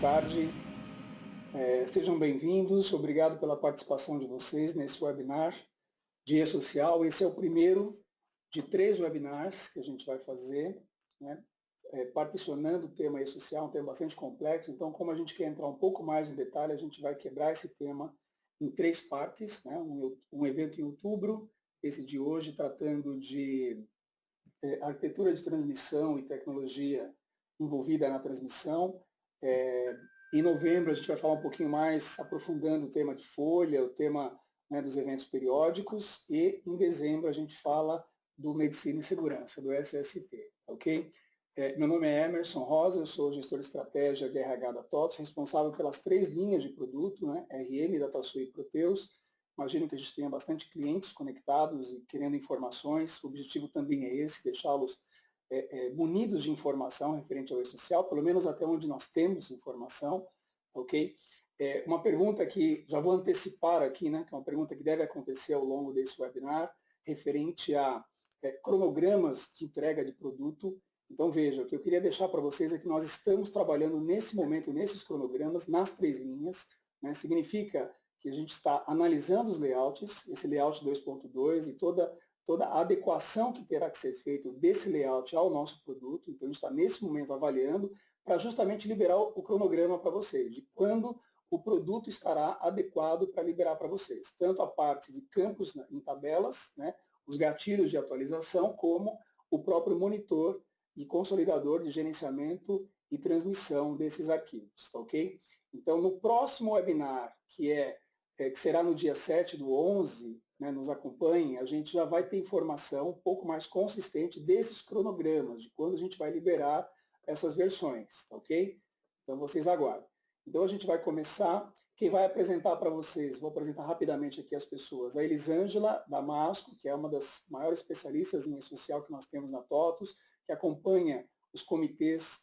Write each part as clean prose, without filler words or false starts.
tarde. Sejam bem-vindos, obrigado pela participação de vocês nesse webinar de E-Social. Esse é o primeiro de 3 webinars que a gente vai fazer, né? Particionando o tema E-Social, um tema bastante complexo, então como a gente quer entrar um pouco mais em detalhe, a gente vai quebrar esse tema em 3 partes, né? Um evento em outubro, esse de hoje, tratando de arquitetura de transmissão e tecnologia envolvida na transmissão. Em novembro a gente vai falar um pouquinho mais, aprofundando o tema de folha, o tema, né, dos eventos periódicos, e em dezembro a gente fala do Medicina e Segurança, do SST, ok? Meu nome é Emerson Rosa, eu sou gestor de estratégia de RH da TOTS, responsável pelas 3 linhas de produto, né, RM, DataSul e Proteus. Imagino que a gente tenha bastante clientes conectados e querendo informações. O objetivo também é esse, deixá-los munidos de informação referente ao E-Social, pelo menos até onde nós temos informação, ok? Uma pergunta que já vou antecipar aqui, né, que é uma pergunta que deve acontecer ao longo desse webinar, referente a cronogramas de entrega de produto. Então, veja, o que eu queria deixar para vocês é que nós estamos trabalhando nesse momento, nesses cronogramas, nas 3 linhas, né? Significa que a gente está analisando os layouts, esse layout 2.2 e toda a adequação que terá que ser feita desse layout ao nosso produto. Então, a gente está nesse momento avaliando para justamente liberar o cronograma para vocês, de quando o produto estará adequado para liberar para vocês. Tanto a parte de campos em tabelas, né, os gatilhos de atualização, como o próprio monitor e consolidador de gerenciamento e transmissão desses arquivos, tá ok? Então, no próximo webinar, que será no dia 7/11, né, nos acompanhem, a gente já vai ter informação um pouco mais consistente desses cronogramas, de quando a gente vai liberar essas versões, tá ok? Então, vocês aguardem. Então, a gente vai começar. Quem vai apresentar para vocês, vou apresentar rapidamente aqui as pessoas, a Elisângela Damasco, que é uma das maiores especialistas em E-Social que nós temos na TOTUS, que acompanha os comitês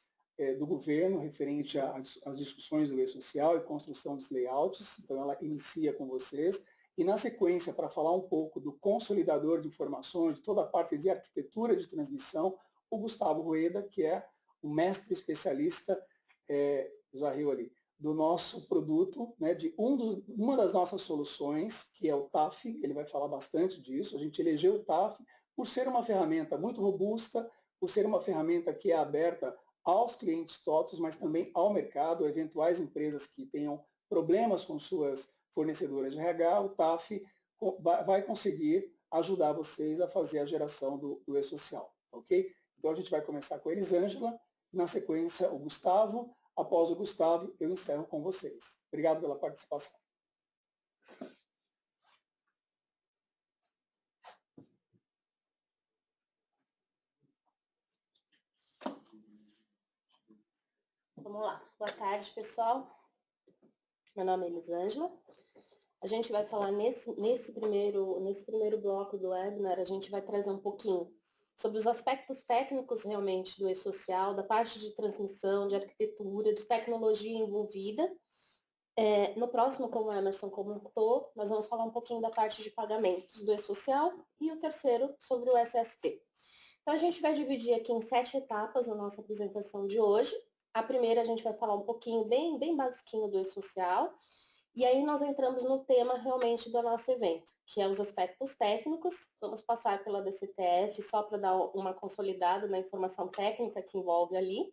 do governo referente às discussões do E-Social e construção dos layouts. Então, ela inicia com vocês. E, na sequência, para falar um pouco do consolidador de informações, de toda a parte de arquitetura de transmissão, o Gustavo Rueda, que é o mestre especialista, já riu ali, do nosso produto, né, de uma das nossas soluções, que é o TAF. Ele vai falar bastante disso. A gente elegeu o TAF por ser uma ferramenta muito robusta, por ser uma ferramenta que é aberta aos clientes TOTUS, mas também ao mercado, eventuais empresas que tenham problemas com suas fornecedoras de RH. O TAF vai conseguir ajudar vocês a fazer a geração do E-Social, ok? Então a gente vai começar com a Elisângela, na sequência o Gustavo. Após o Gustavo, eu encerro com vocês. Obrigado pela participação. Vamos lá. Boa tarde, pessoal. Meu nome é Elisângela. A gente vai falar nesse primeiro bloco do webinar, a gente vai trazer um pouquinho sobre os aspectos técnicos realmente do E-Social, da parte de transmissão, de arquitetura, de tecnologia envolvida. No próximo, como o Emerson comentou, nós vamos falar um pouquinho da parte de pagamentos do E-Social e o terceiro sobre o SST. Então, a gente vai dividir aqui em 7 etapas a nossa apresentação de hoje. A primeira, a gente vai falar um pouquinho, bem basiquinho do E-Social, e aí nós entramos no tema realmente do nosso evento, que é os aspectos técnicos. Vamos passar pela DCTF só para dar uma consolidada na informação técnica que envolve ali.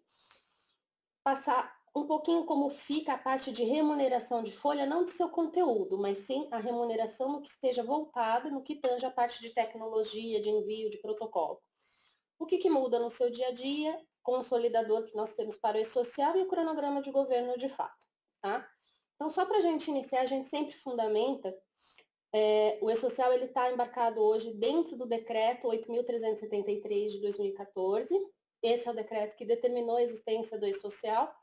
Passar um pouquinho como fica a parte de remuneração de folha, não de seu conteúdo, mas sim a remuneração no que esteja voltada, no que tange a parte de tecnologia, de envio, de protocolo. O que muda no seu dia a dia, consolidador que nós temos para o E-Social e o cronograma de governo de fato, tá? Então, só para a gente iniciar, a gente sempre fundamenta, o E-Social está embarcado hoje dentro do decreto 8.373 de 2014, esse é o decreto que determinou a existência do E-Social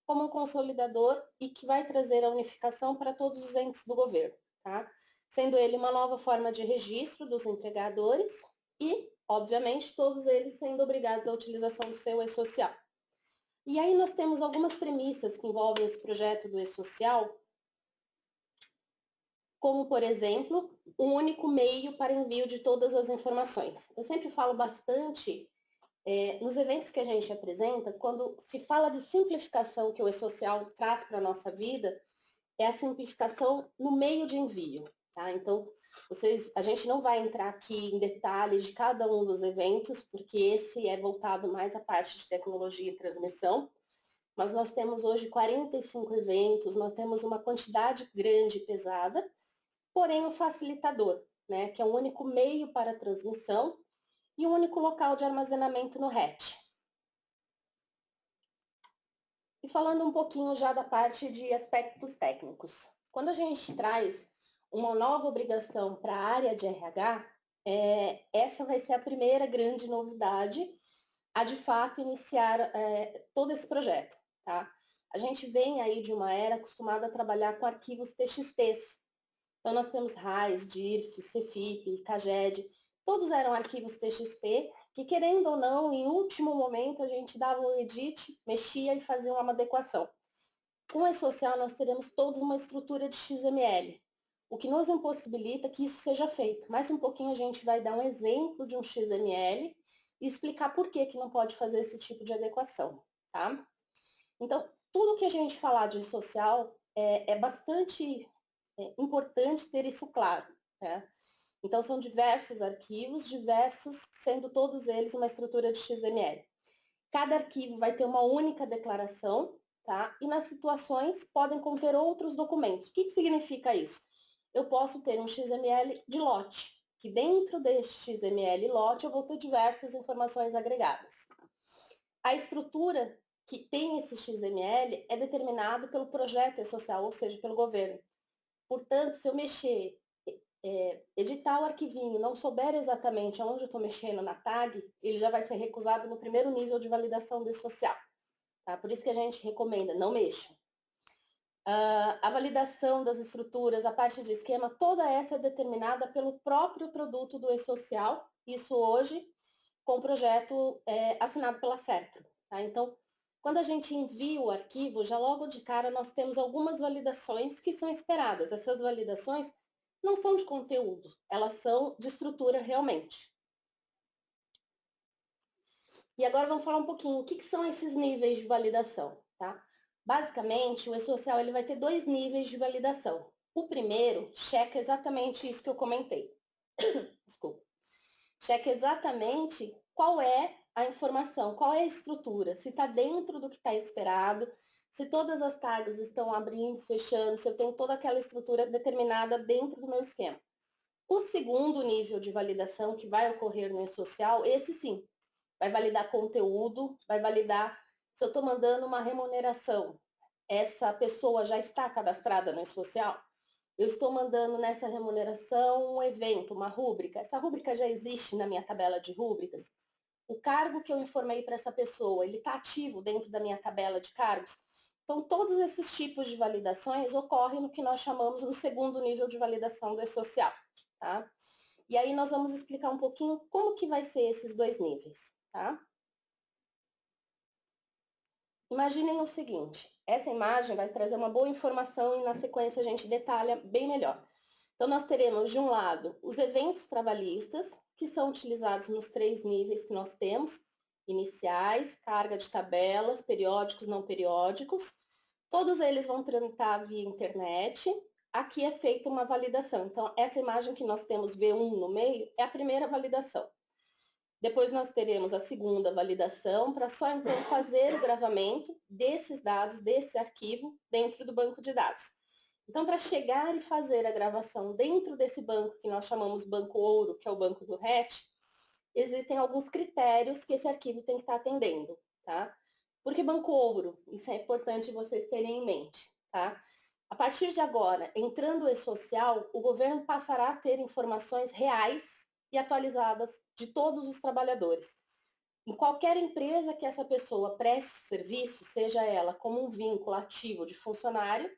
como um consolidador e que vai trazer a unificação para todos os entes do governo, tá? Sendo ele uma nova forma de registro dos entregadores e, obviamente, todos eles sendo obrigados à utilização do seu E-Social. E aí nós temos algumas premissas que envolvem esse projeto do E-Social, como, por exemplo, um único meio para envio de todas as informações. Eu sempre falo bastante Nos eventos que a gente apresenta, quando se fala de simplificação que o e-social traz para a nossa vida, é a simplificação no meio de envio. Tá? Então, a gente não vai entrar aqui em detalhes de cada um dos eventos, porque esse é voltado mais à parte de tecnologia e transmissão, mas nós temos hoje 45 eventos, nós temos uma quantidade grande e pesada, porém o facilitador, né, que é o único meio para a transmissão e o único local de armazenamento no RET. E falando um pouquinho já da parte de aspectos técnicos. Quando a gente traz uma nova obrigação para a área de RH, essa vai ser a primeira grande novidade a, de fato, iniciar todo esse projeto. Tá? A gente vem aí de uma era acostumada a trabalhar com arquivos TXTs. Então, nós temos RAIS, DIRF, CEFIP, CAGED, todos eram arquivos TXT, que, querendo ou não, em último momento, a gente dava um edit, mexia e fazia uma adequação. Com o e-social, nós teremos toda uma estrutura de XML, o que nos impossibilita que isso seja feito. Mais um pouquinho a gente vai dar um exemplo de um XML e explicar por que não pode fazer esse tipo de adequação. Tá? Então, tudo que a gente falar de social é bastante importante ter isso claro. Né? Então, são diversos arquivos, sendo todos eles uma estrutura de XML. Cada arquivo vai ter uma única declaração, tá? E nas situações podem conter outros documentos. O que significa isso? Eu posso ter um XML de lote, que dentro deste XML lote eu vou ter diversas informações agregadas. A estrutura que tem esse XML é determinado pelo projeto e-social, ou seja, pelo governo. Portanto, se eu mexer, editar o arquivinho, não souber exatamente aonde eu estou mexendo na tag, ele já vai ser recusado no primeiro nível de validação do e-social. Tá? Por isso que a gente recomenda, não mexa. A validação das estruturas, a parte de esquema, toda essa é determinada pelo próprio produto do e-social, isso hoje com o projeto assinado pela SERPRO. Tá? Então, quando a gente envia o arquivo, já logo de cara nós temos algumas validações que são esperadas. Essas validações não são de conteúdo, elas são de estrutura realmente. E agora vamos falar um pouquinho o que são esses níveis de validação. Tá? Basicamente, o e-social ele vai ter 2 níveis de validação. O primeiro checa exatamente isso que eu comentei. Desculpa. Checa exatamente qual é a informação, qual é a estrutura, se está dentro do que está esperado, se todas as tags estão abrindo, fechando, se eu tenho toda aquela estrutura determinada dentro do meu esquema. O segundo nível de validação que vai ocorrer no e-social, esse sim, vai validar conteúdo, vai validar se eu estou mandando uma remuneração, essa pessoa já está cadastrada no e-social? Eu estou mandando nessa remuneração um evento, uma rúbrica. Essa rúbrica já existe na minha tabela de rúbricas? O cargo que eu informei para essa pessoa, ele está ativo dentro da minha tabela de cargos? Então, todos esses tipos de validações ocorrem no que nós chamamos no segundo nível de validação do e-social. Tá? E aí nós vamos explicar um pouquinho como que vai ser esses 2 níveis. Tá? Imaginem o seguinte, essa imagem vai trazer uma boa informação e na sequência a gente detalha bem melhor. Então, nós teremos, de um lado, os eventos trabalhistas, que são utilizados nos 3 níveis que nós temos, iniciais, carga de tabelas, periódicos, não periódicos. Todos eles vão tramitar via internet. Aqui é feita uma validação. Então, essa imagem que nós temos V1 no meio é a primeira validação. Depois nós teremos a segunda validação para só então fazer o gravamento desses dados, desse arquivo, dentro do banco de dados. Então, para chegar e fazer a gravação dentro desse banco, que nós chamamos banco ouro, que é o banco do RET, existem alguns critérios que esse arquivo tem que estar atendendo, tá? Por que banco ouro? Isso é importante vocês terem em mente, tá? A partir de agora, entrando o e-social, o governo passará a ter informações reais e atualizadas de todos os trabalhadores. Em qualquer empresa que essa pessoa preste serviço, seja ela como um vínculo ativo de funcionário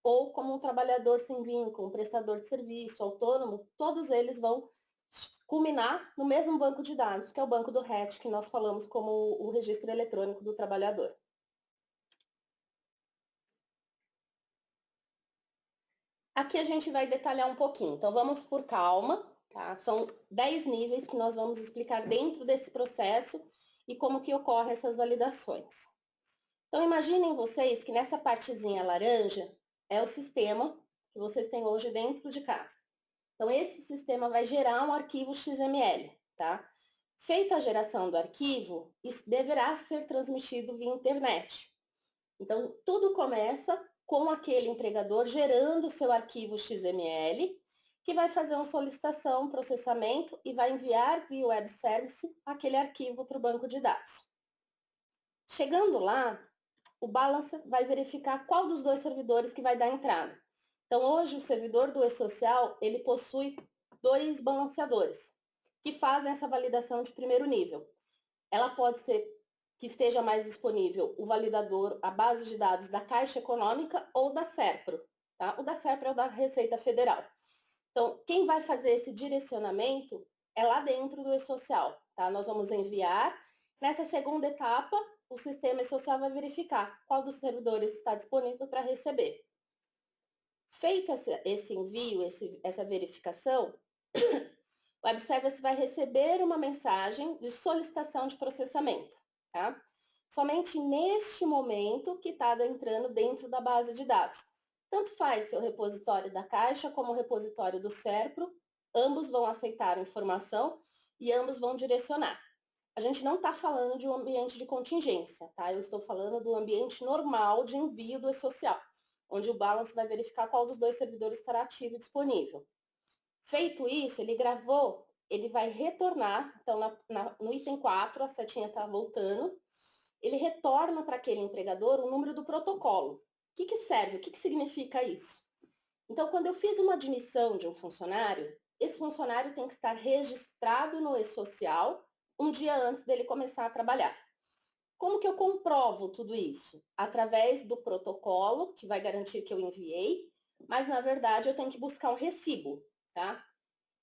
ou como um trabalhador sem vínculo, um prestador de serviço, autônomo, todos eles vão culminar no mesmo banco de dados, que é o banco do RET, que nós falamos como o registro eletrônico do trabalhador. Aqui a gente vai detalhar um pouquinho, então vamos por calma, tá? São 10 níveis que nós vamos explicar dentro desse processo e como que ocorrem essas validações. Então, imaginem vocês que nessa partezinha laranja é o sistema que vocês têm hoje dentro de casa. Então, esse sistema vai gerar um arquivo XML, tá? Feita a geração do arquivo, isso deverá ser transmitido via internet. Então, tudo começa com aquele empregador gerando o seu arquivo XML, que vai fazer uma solicitação, processamento e vai enviar via web service aquele arquivo para o banco de dados. Chegando lá, o balancer vai verificar qual dos dois servidores que vai dar entrada. Então, hoje, o servidor do eSocial, ele possui 2 balanceadores, que fazem essa validação de primeiro nível. Ela pode ser que esteja mais disponível o validador, a base de dados da Caixa Econômica ou da SERPRO. Tá? O da SERPRO é o da Receita Federal. Então, quem vai fazer esse direcionamento é lá dentro do eSocial. Tá? Nós vamos enviar. Nessa segunda etapa, o sistema eSocial vai verificar qual dos servidores está disponível para receber. Feito esse envio, essa verificação, o web service vai receber uma mensagem de solicitação de processamento. Tá? Somente neste momento que está entrando dentro da base de dados. Tanto faz ser o repositório da Caixa como o repositório do SERPRO, ambos vão aceitar a informação e ambos vão direcionar. A gente não está falando de um ambiente de contingência, tá? Eu estou falando do ambiente normal de envio do eSocial, onde o balance vai verificar qual dos dois servidores estará ativo e disponível. Feito isso, ele gravou, ele vai retornar, então no item 4, a setinha está voltando, ele retorna para aquele empregador o número do protocolo. O que serve? O que significa isso? Então, quando eu fiz uma admissão de um funcionário, esse funcionário tem que estar registrado no eSocial um dia antes dele começar a trabalhar. Como que eu comprovo tudo isso? Através do protocolo, que vai garantir que eu enviei, mas, na verdade, eu tenho que buscar um recibo, tá?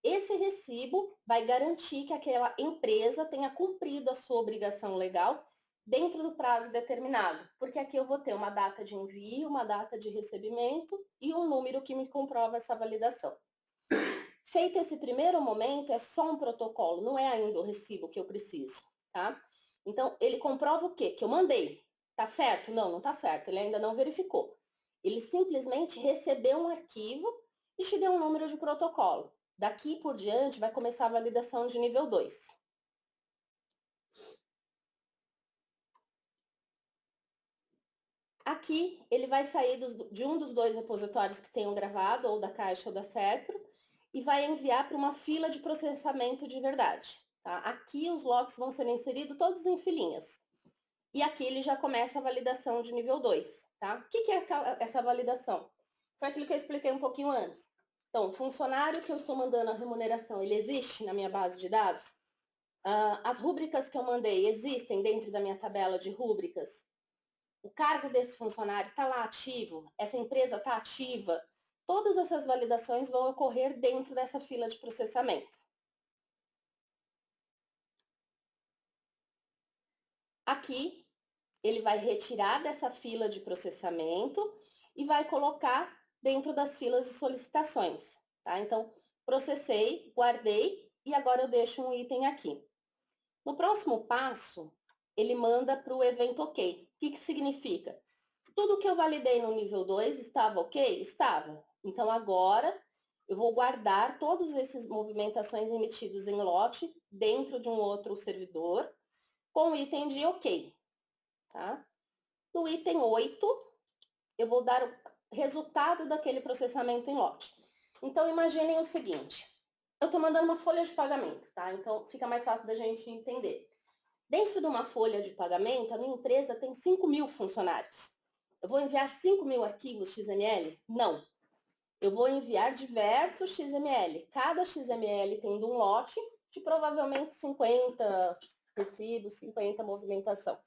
Esse recibo vai garantir que aquela empresa tenha cumprido a sua obrigação legal dentro do prazo determinado, porque aqui eu vou ter uma data de envio, uma data de recebimento e um número que me comprova essa validação. Feito esse primeiro momento, é só um protocolo, não é ainda o recibo que eu preciso, tá? Então, ele comprova o quê? Que eu mandei. Tá certo? Não, não tá certo. Ele ainda não verificou. Ele simplesmente recebeu um arquivo e te deu um número de protocolo. Daqui por diante, vai começar a validação de nível 2. Aqui, ele vai sair de um dos dois repositórios que tenham gravado, ou da Caixa ou da SERPRO, e vai enviar para uma fila de processamento de verdade. Tá? Aqui, os locks vão ser inseridos todos em filinhas. E aqui ele já começa a validação de nível 2. Tá? O que é essa validação? Foi aquilo que eu expliquei um pouquinho antes. Então, o funcionário que eu estou mandando a remuneração, ele existe na minha base de dados? As rúbricas que eu mandei existem dentro da minha tabela de rúbricas? O cargo desse funcionário está lá ativo? Essa empresa está ativa? Todas essas validações vão ocorrer dentro dessa fila de processamento. Aqui, ele vai retirar dessa fila de processamento e vai colocar dentro das filas de solicitações. Tá? Então, processei, guardei e agora eu deixo um item aqui. No próximo passo, ele manda para o evento OK. O que significa? Tudo que eu validei no nível 2 estava ok? Estava. Então, agora eu vou guardar todas essas movimentações emitidas em lote dentro de um outro servidor com o item de OK. Tá? No item 8, eu vou dar o resultado daquele processamento em lote. Então, imaginem o seguinte. Eu estou mandando uma folha de pagamento, tá? Então, fica mais fácil da gente entender. Dentro de uma folha de pagamento, a minha empresa tem 5.000 funcionários. Eu vou enviar 5.000 arquivos XML? Não. Eu vou enviar diversos XML. Cada XML tendo um lote de provavelmente 50 recibos, 50 movimentação.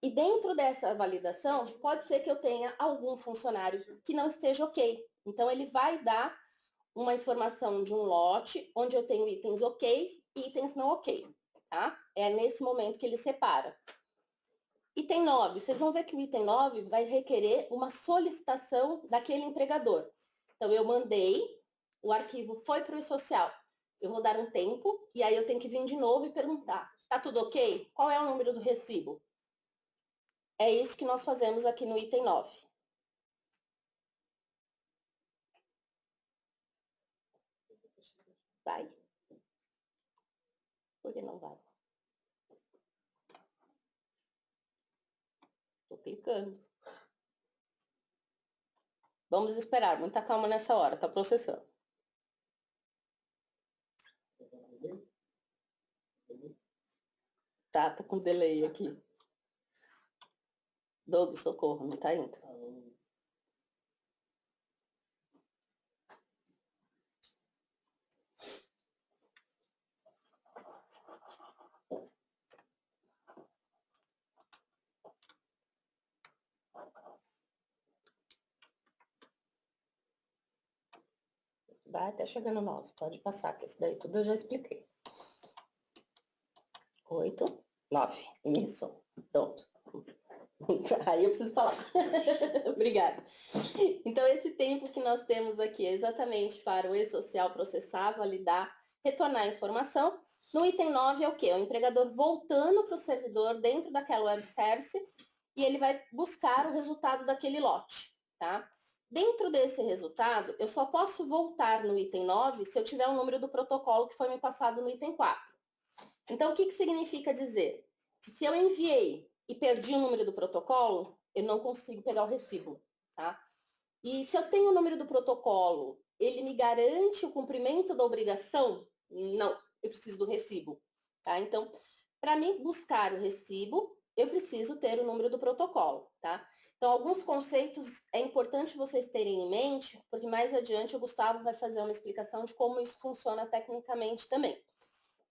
E dentro dessa validação, pode ser que eu tenha algum funcionário que não esteja ok. Então, ele vai dar uma informação de um lote, onde eu tenho itens ok e itens não ok. Tá? É nesse momento que ele separa. Item 9, vocês vão ver que o item 9 vai requerer uma solicitação daquele empregador. Então, eu mandei, o arquivo foi para o eSocial. Eu vou dar um tempo e aí eu tenho que vir de novo e perguntar, tá tudo ok? Qual é o número do recibo? É isso que nós fazemos aqui no item 9. Vai? Por que não vai? Tô clicando. Vamos esperar, muita calma nessa hora, tá processando. Tá com delay aqui. Doug, socorro, não tá indo. Vai até chegar no 9, pode passar, que esse daí tudo eu já expliquei. 8, 9, isso, pronto. Aí eu preciso falar. Obrigada. Então, esse tempo que nós temos aqui é exatamente para o e-social processar, validar, retornar a informação. No item 9 é o quê? É o empregador voltando para o servidor dentro daquela web service e ele vai buscar o resultado daquele lote, tá? Dentro desse resultado, eu só posso voltar no item 9 se eu tiver o número do protocolo que foi me passado no item 4. Então, o que significa dizer? Que se eu enviei e perdi o número do protocolo, eu não consigo pegar o recibo, tá? E se eu tenho o número do protocolo, ele me garante o cumprimento da obrigação? Não, eu preciso do recibo, tá? Então, para mim buscar o recibo, eu preciso ter o número do protocolo, tá? Então, alguns conceitos é importante vocês terem em mente, porque mais adiante o Gustavo vai fazer uma explicação de como isso funciona tecnicamente também.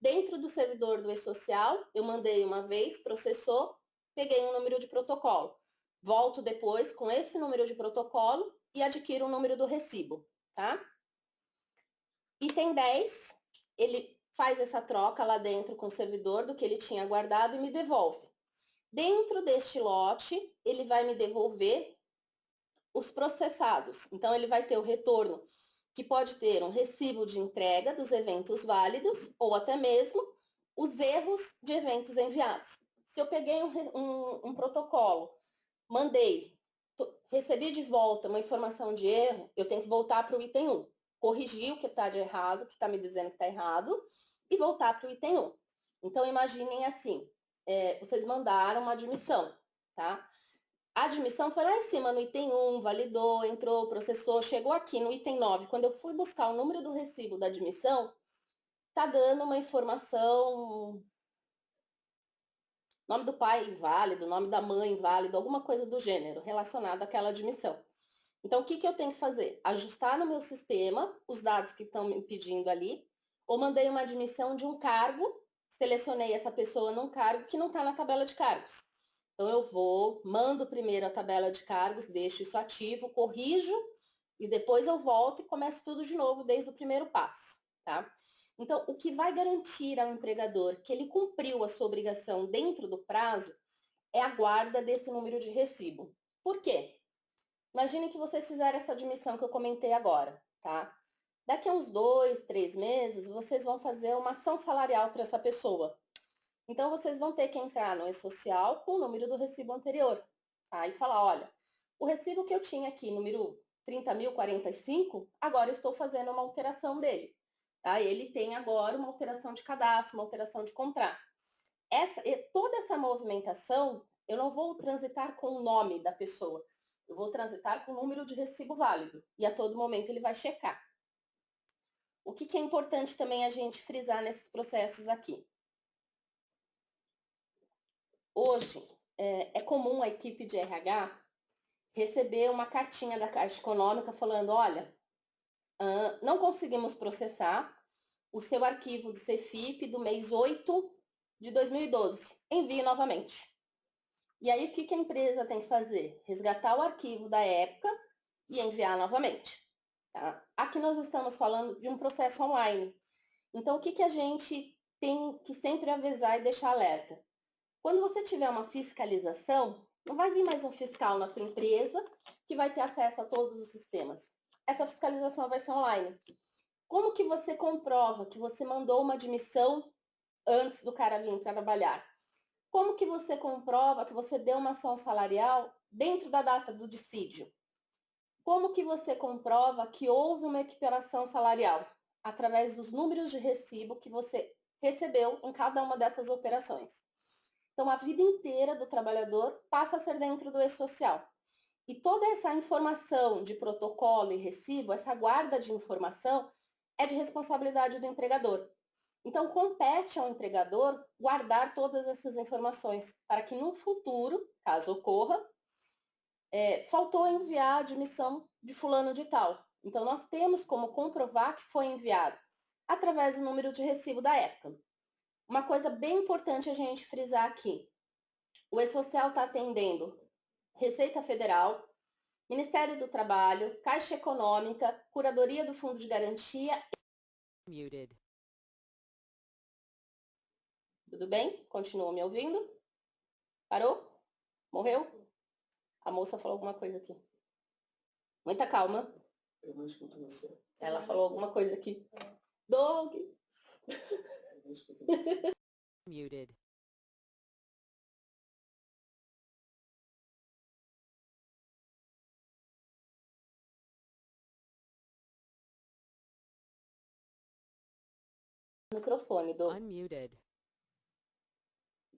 Dentro do servidor do e-social, eu mandei uma vez, processou, peguei um número de protocolo. Volto depois com esse número de protocolo e adquiro o número do recibo, tá? Item 10, ele faz essa troca lá dentro com o servidor do que ele tinha guardado e me devolve. Dentro deste lote, ele vai me devolver os processados. Então, ele vai ter o retorno, que pode ter um recibo de entrega dos eventos válidos ou até mesmo os erros de eventos enviados. Se eu peguei um protocolo, mandei, recebi de volta uma informação de erro, eu tenho que voltar para o item 1, corrigir o que está de errado, o que está me dizendo que está errado, e voltar para o item 1. Então, imaginem assim, vocês mandaram uma admissão, tá? A admissão foi lá em cima, no item 1, validou, entrou, processou, chegou aqui no item 9. Quando eu fui buscar o número do recibo da admissão, tá dando uma informação, nome do pai inválido, nome da mãe inválido, alguma coisa do gênero relacionada àquela admissão. Então, o que eu tenho que fazer? Ajustar no meu sistema os dados que estão me pedindo ali, ou mandei uma admissão de um cargo, selecionei essa pessoa num cargo que não está na tabela de cargos. Então, eu mando primeiro a tabela de cargos, deixo isso ativo, corrijo, e depois eu volto e começo tudo de novo desde o primeiro passo, tá? Então, o que vai garantir ao empregador que ele cumpriu a sua obrigação dentro do prazo é a guarda desse número de recibo. Por quê? Imagine que vocês fizeram essa admissão que eu comentei agora, tá? Daqui a uns 2, 3 meses, vocês vão fazer uma ação salarial para essa pessoa. Então, vocês vão ter que entrar no e-social com o número do recibo anterior, tá? E falar, olha, o recibo que eu tinha aqui, número 30.045, agora eu estou fazendo uma alteração dele. Tá? Ele tem agora uma alteração de cadastro, uma alteração de contrato. Toda essa movimentação, eu não vou transitar com o nome da pessoa, eu vou transitar com o número de recibo válido. E a todo momento ele vai checar. O que é importante também a gente frisar nesses processos aqui? Hoje, é comum a equipe de RH receber uma cartinha da Caixa Econômica falando, olha, não conseguimos processar o seu arquivo do CEFIP do mês 8 de 2012. Envie novamente. E aí, o que a empresa tem que fazer? Resgatar o arquivo da época e enviar novamente. Tá? Aqui nós estamos falando de um processo online. Então, o que a gente tem que sempre avisar e deixar alerta? Quando você tiver uma fiscalização, não vai vir mais um fiscal na tua empresa que vai ter acesso a todos os sistemas. Essa fiscalização vai ser online. Como que você comprova que você mandou uma admissão antes do cara vir trabalhar? Como que você comprova que você deu uma ação salarial dentro da data do dissídio? Como que você comprova que houve uma equiparação salarial? Através dos números de recibo que você recebeu em cada uma dessas operações. Então, a vida inteira do trabalhador passa a ser dentro do e-social. E toda essa informação de protocolo e recibo, essa guarda de informação, é de responsabilidade do empregador. Então, compete ao empregador guardar todas essas informações para que no futuro, caso ocorra, faltou enviar a admissão de fulano de tal. Então, nós temos como comprovar que foi enviado através do número de recibo da época. Uma coisa bem importante a gente frisar aqui. O e-social está atendendo Receita Federal, Ministério do Trabalho, Caixa Econômica, Curadoria do Fundo de Garantia. Muted. Tudo bem? Continua me ouvindo? Parou? Morreu? A moça falou alguma coisa aqui. Muita calma. Eu não escuto você. Ela falou alguma coisa aqui. Dog. Eu não escuto você. Muted. Microfone, do. Unmuted.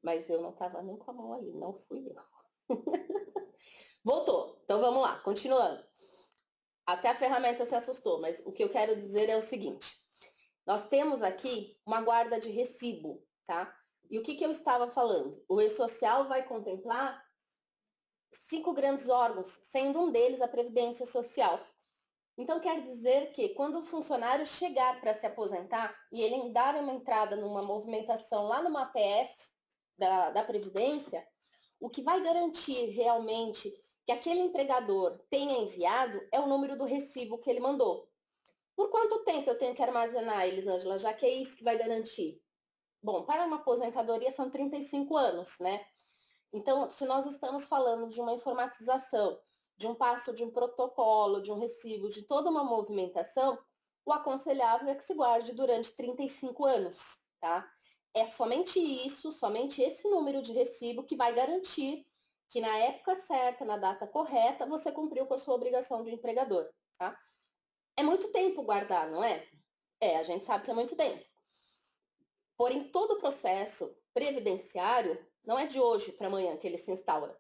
Mas eu não estava nem com a mão ali, não fui eu. Voltou. Então vamos lá, continuando. Até a ferramenta se assustou, mas o que eu quero dizer é o seguinte. Nós temos aqui uma guarda de recibo, tá? E o que eu estava falando? O e-social vai contemplar 5 grandes órgãos, sendo um deles a Previdência Social. Então, quer dizer que quando o funcionário chegar para se aposentar e ele dar uma entrada numa movimentação lá numa APS da Previdência, o que vai garantir realmente que aquele empregador tenha enviado é o número do recibo que ele mandou. Por quanto tempo eu tenho que armazenar, Elisângela, já que é isso que vai garantir? Bom, para uma aposentadoria são 35 anos, né? Então, se nós estamos falando de uma informatização, de um passo de um protocolo, de um recibo, de toda uma movimentação, o aconselhável é que se guarde durante 35 anos, tá? É somente isso, somente esse número de recibo que vai garantir que na época certa, na data correta, você cumpriu com a sua obrigação de empregador, tá? É muito tempo guardar, não é? A gente sabe que é muito tempo. Porém, todo o processo previdenciário não é de hoje para amanhã que ele se instaura.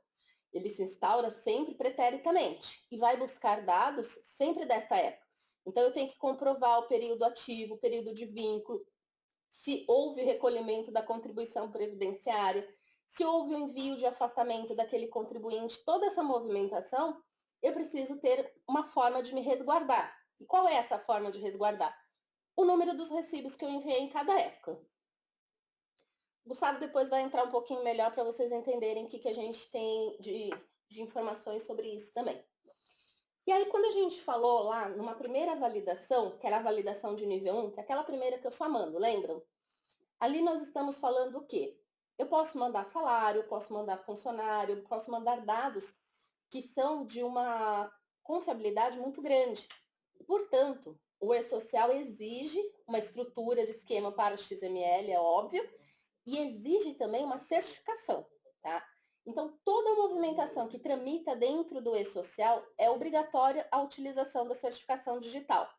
Ele se instaura sempre preteritamente e vai buscar dados sempre desta época. Então, eu tenho que comprovar o período ativo, o período de vínculo, se houve recolhimento da contribuição previdenciária, se houve o envio de afastamento daquele contribuinte, toda essa movimentação, eu preciso ter uma forma de me resguardar. E qual é essa forma de resguardar? O número dos recibos que eu enviei em cada época. O Gustavo depois vai entrar um pouquinho melhor para vocês entenderem o que a gente tem de informações sobre isso também. E aí, quando a gente falou lá numa primeira validação, que era a validação de nível 1, que é aquela primeira que eu só mando, lembram? Ali nós estamos falando o quê? Eu posso mandar salário, posso mandar funcionário, posso mandar dados que são de uma confiabilidade muito grande. Portanto, o e-social exige uma estrutura de esquema para o XML, é óbvio, e exige também uma certificação, tá? Então, toda movimentação que tramita dentro do e-social é obrigatória a utilização da certificação digital.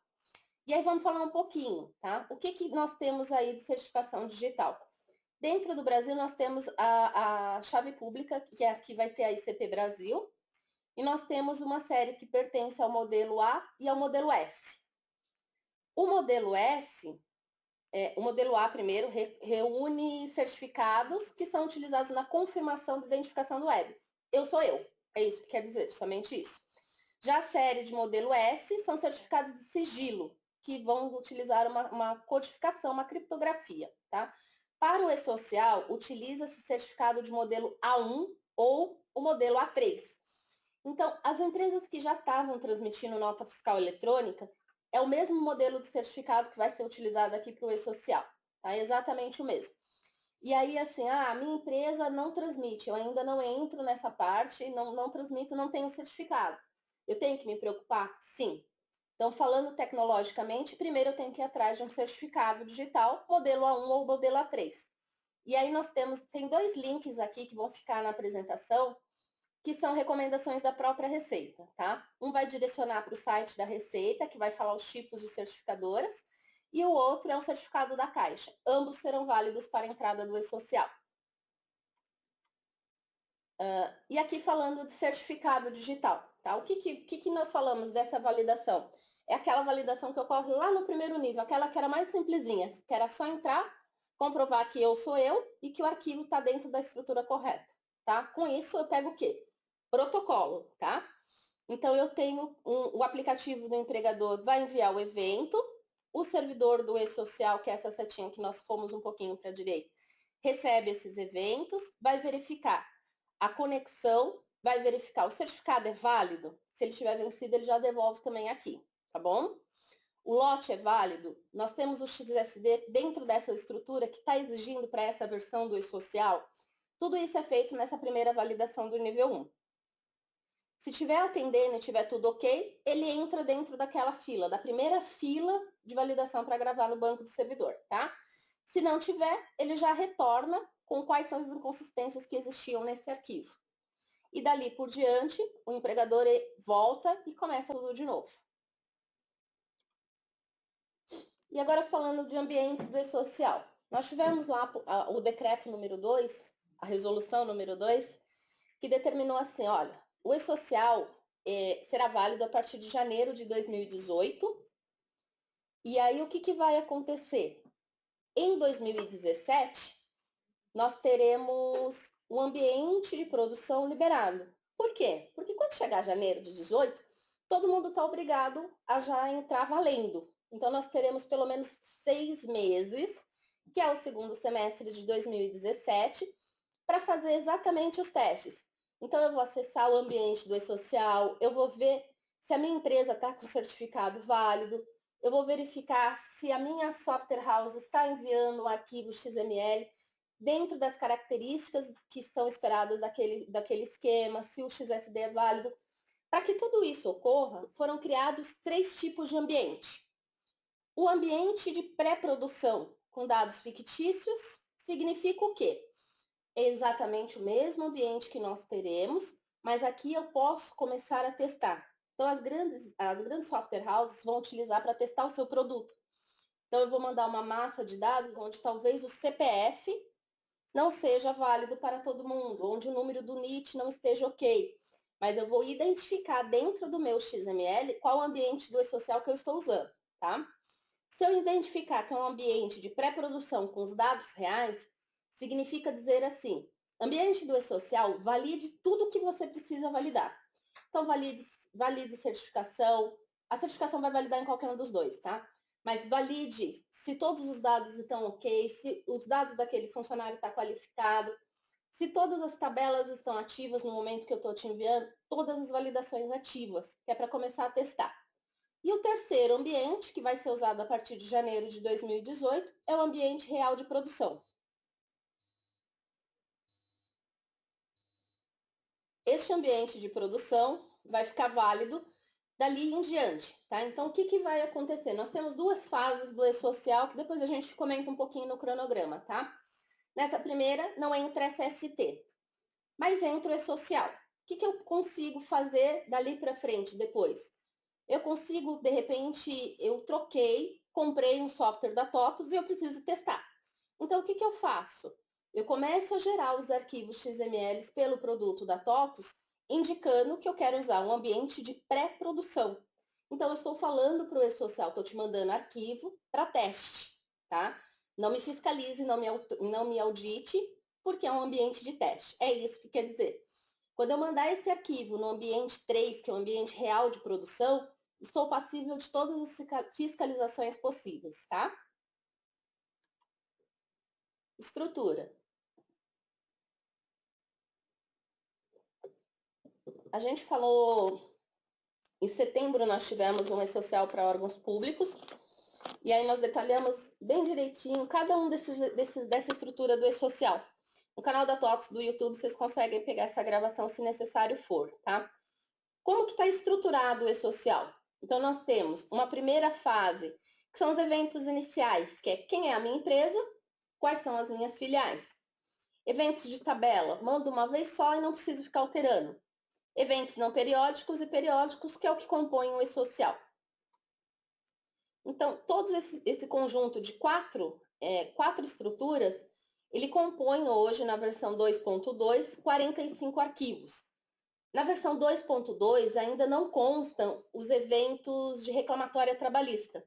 E aí vamos falar um pouquinho, tá? O que nós temos aí de certificação digital? Dentro do Brasil, nós temos a chave pública, que aqui vai ter a ICP Brasil, e nós temos uma série que pertence ao modelo A e ao modelo S. O modelo S, o modelo A primeiro, reúne certificados que são utilizados na confirmação de identificação do web. Eu sou eu, é isso que quer dizer, somente isso. Já a série de modelo S são certificados de sigilo, que vão utilizar uma codificação, uma criptografia, tá? Para o e-social, utiliza-se certificado de modelo A1 ou o modelo A3. Então, as empresas que já estavam transmitindo nota fiscal eletrônica, é o mesmo modelo de certificado que vai ser utilizado aqui para o e-social, tá? É exatamente o mesmo. E aí, assim, a minha empresa não transmite, eu ainda não entro nessa parte, não transmito, não tenho certificado. Eu tenho que me preocupar? Sim. Então, falando tecnologicamente, primeiro eu tenho que ir atrás de um certificado digital, modelo A1 ou modelo A3. E aí nós tem 2 links aqui que vão ficar na apresentação, que são recomendações da própria Receita, tá? Um vai direcionar para o site da Receita, que vai falar os tipos de certificadoras, e o outro é um certificado da Caixa. Ambos serão válidos para a entrada do e-social. E aqui falando de certificado digital, tá? O que nós falamos dessa validação? É aquela validação que ocorre lá no primeiro nível, aquela que era mais simplesinha, que era só entrar, comprovar que eu sou eu e que o arquivo está dentro da estrutura correta, tá? Com isso eu pego o quê? Protocolo, tá? Então eu tenho o aplicativo do empregador vai enviar o evento, o servidor do e-social, que é essa setinha que nós fomos um pouquinho para a direita, recebe esses eventos, vai verificar a conexão, vai verificar o certificado é válido, se ele tiver vencido ele já devolve também aqui, tá bom? O lote é válido, nós temos o XSD dentro dessa estrutura que está exigindo para essa versão do e-social, tudo isso é feito nessa primeira validação do nível 1. Se estiver atendendo e tiver tudo ok, ele entra dentro daquela fila, da primeira fila de validação para gravar no banco do servidor, tá? Se não tiver, ele já retorna com quais são as inconsistências que existiam nesse arquivo. E dali por diante, o empregador volta e começa tudo de novo. E agora falando de ambientes do e-social. Nós tivemos lá o decreto número 2, a resolução número 2, que determinou assim, olha, o e-social será válido a partir de janeiro de 2018. E aí o que vai acontecer? Em 2017, nós teremos o ambiente de produção liberado. Por quê? Porque quando chegar janeiro de 18, todo mundo está obrigado a já entrar valendo. Então, nós teremos pelo menos 6 meses, que é o segundo semestre de 2017, para fazer exatamente os testes. Então, eu vou acessar o ambiente do e-social, eu vou ver se a minha empresa está com certificado válido, eu vou verificar se a minha software house está enviando o arquivo XML dentro das características que são esperadas daquele esquema, se o XSD é válido. Para que tudo isso ocorra, foram criados 3 tipos de ambiente. O ambiente de pré-produção com dados fictícios significa o quê? É exatamente o mesmo ambiente que nós teremos, mas aqui eu posso começar a testar. Então, as grandes software houses vão utilizar para testar o seu produto. Então, eu vou mandar uma massa de dados onde talvez o CPF não seja válido para todo mundo, onde o número do NIT não esteja ok. Mas eu vou identificar dentro do meu XML qual o ambiente do e-social que eu estou usando, tá? Se eu identificar que é um ambiente de pré-produção com os dados reais, significa dizer assim, ambiente do e-social, valide tudo o que você precisa validar. Então, valide certificação, a certificação vai validar em qualquer um dos dois, tá? Mas valide se todos os dados estão ok, se os dados daquele funcionário está qualificado, se todas as tabelas estão ativas no momento que eu estou te enviando, todas as validações ativas, que é para começar a testar. E o terceiro ambiente, que vai ser usado a partir de janeiro de 2018, é o ambiente real de produção. Este ambiente de produção vai ficar válido dali em diante, tá? Então, o que vai acontecer? Nós temos 2 fases do e-social, que depois a gente comenta um pouquinho no cronograma, tá? Nessa primeira, não entra SST, mas entra o e-social. O que eu consigo fazer dali para frente, depois? Eu consigo, de repente, eu troquei, comprei um software da TOTUS e eu preciso testar. Então, o que eu faço? Eu começo a gerar os arquivos XML pelo produto da TOTUS, indicando que eu quero usar um ambiente de pré-produção. Então, eu estou falando para o e-social, estou te mandando arquivo para teste, tá? Não me fiscalize, não me audite, porque é um ambiente de teste. É isso que quer dizer. Quando eu mandar esse arquivo no ambiente 3, que é o ambiente real de produção, estou passível de todas as fiscalizações possíveis, tá? Estrutura. A gente falou, em setembro nós tivemos um e-social para órgãos públicos, e aí nós detalhamos bem direitinho cada um dessa estrutura do e-social. No canal da TOTUS do YouTube vocês conseguem pegar essa gravação se necessário for, tá? Como que está estruturado o e-social? Então, nós temos uma primeira fase, que são os eventos iniciais, que é quem é a minha empresa, quais são as minhas filiais. Eventos de tabela, mando uma vez só e não preciso ficar alterando. Eventos não periódicos e periódicos, que é o que compõe o e-social. Então, todo esse conjunto de quatro estruturas, ele compõe hoje, na versão 2.2, 45 arquivos. Na versão 2.2 ainda não constam os eventos de reclamatória trabalhista.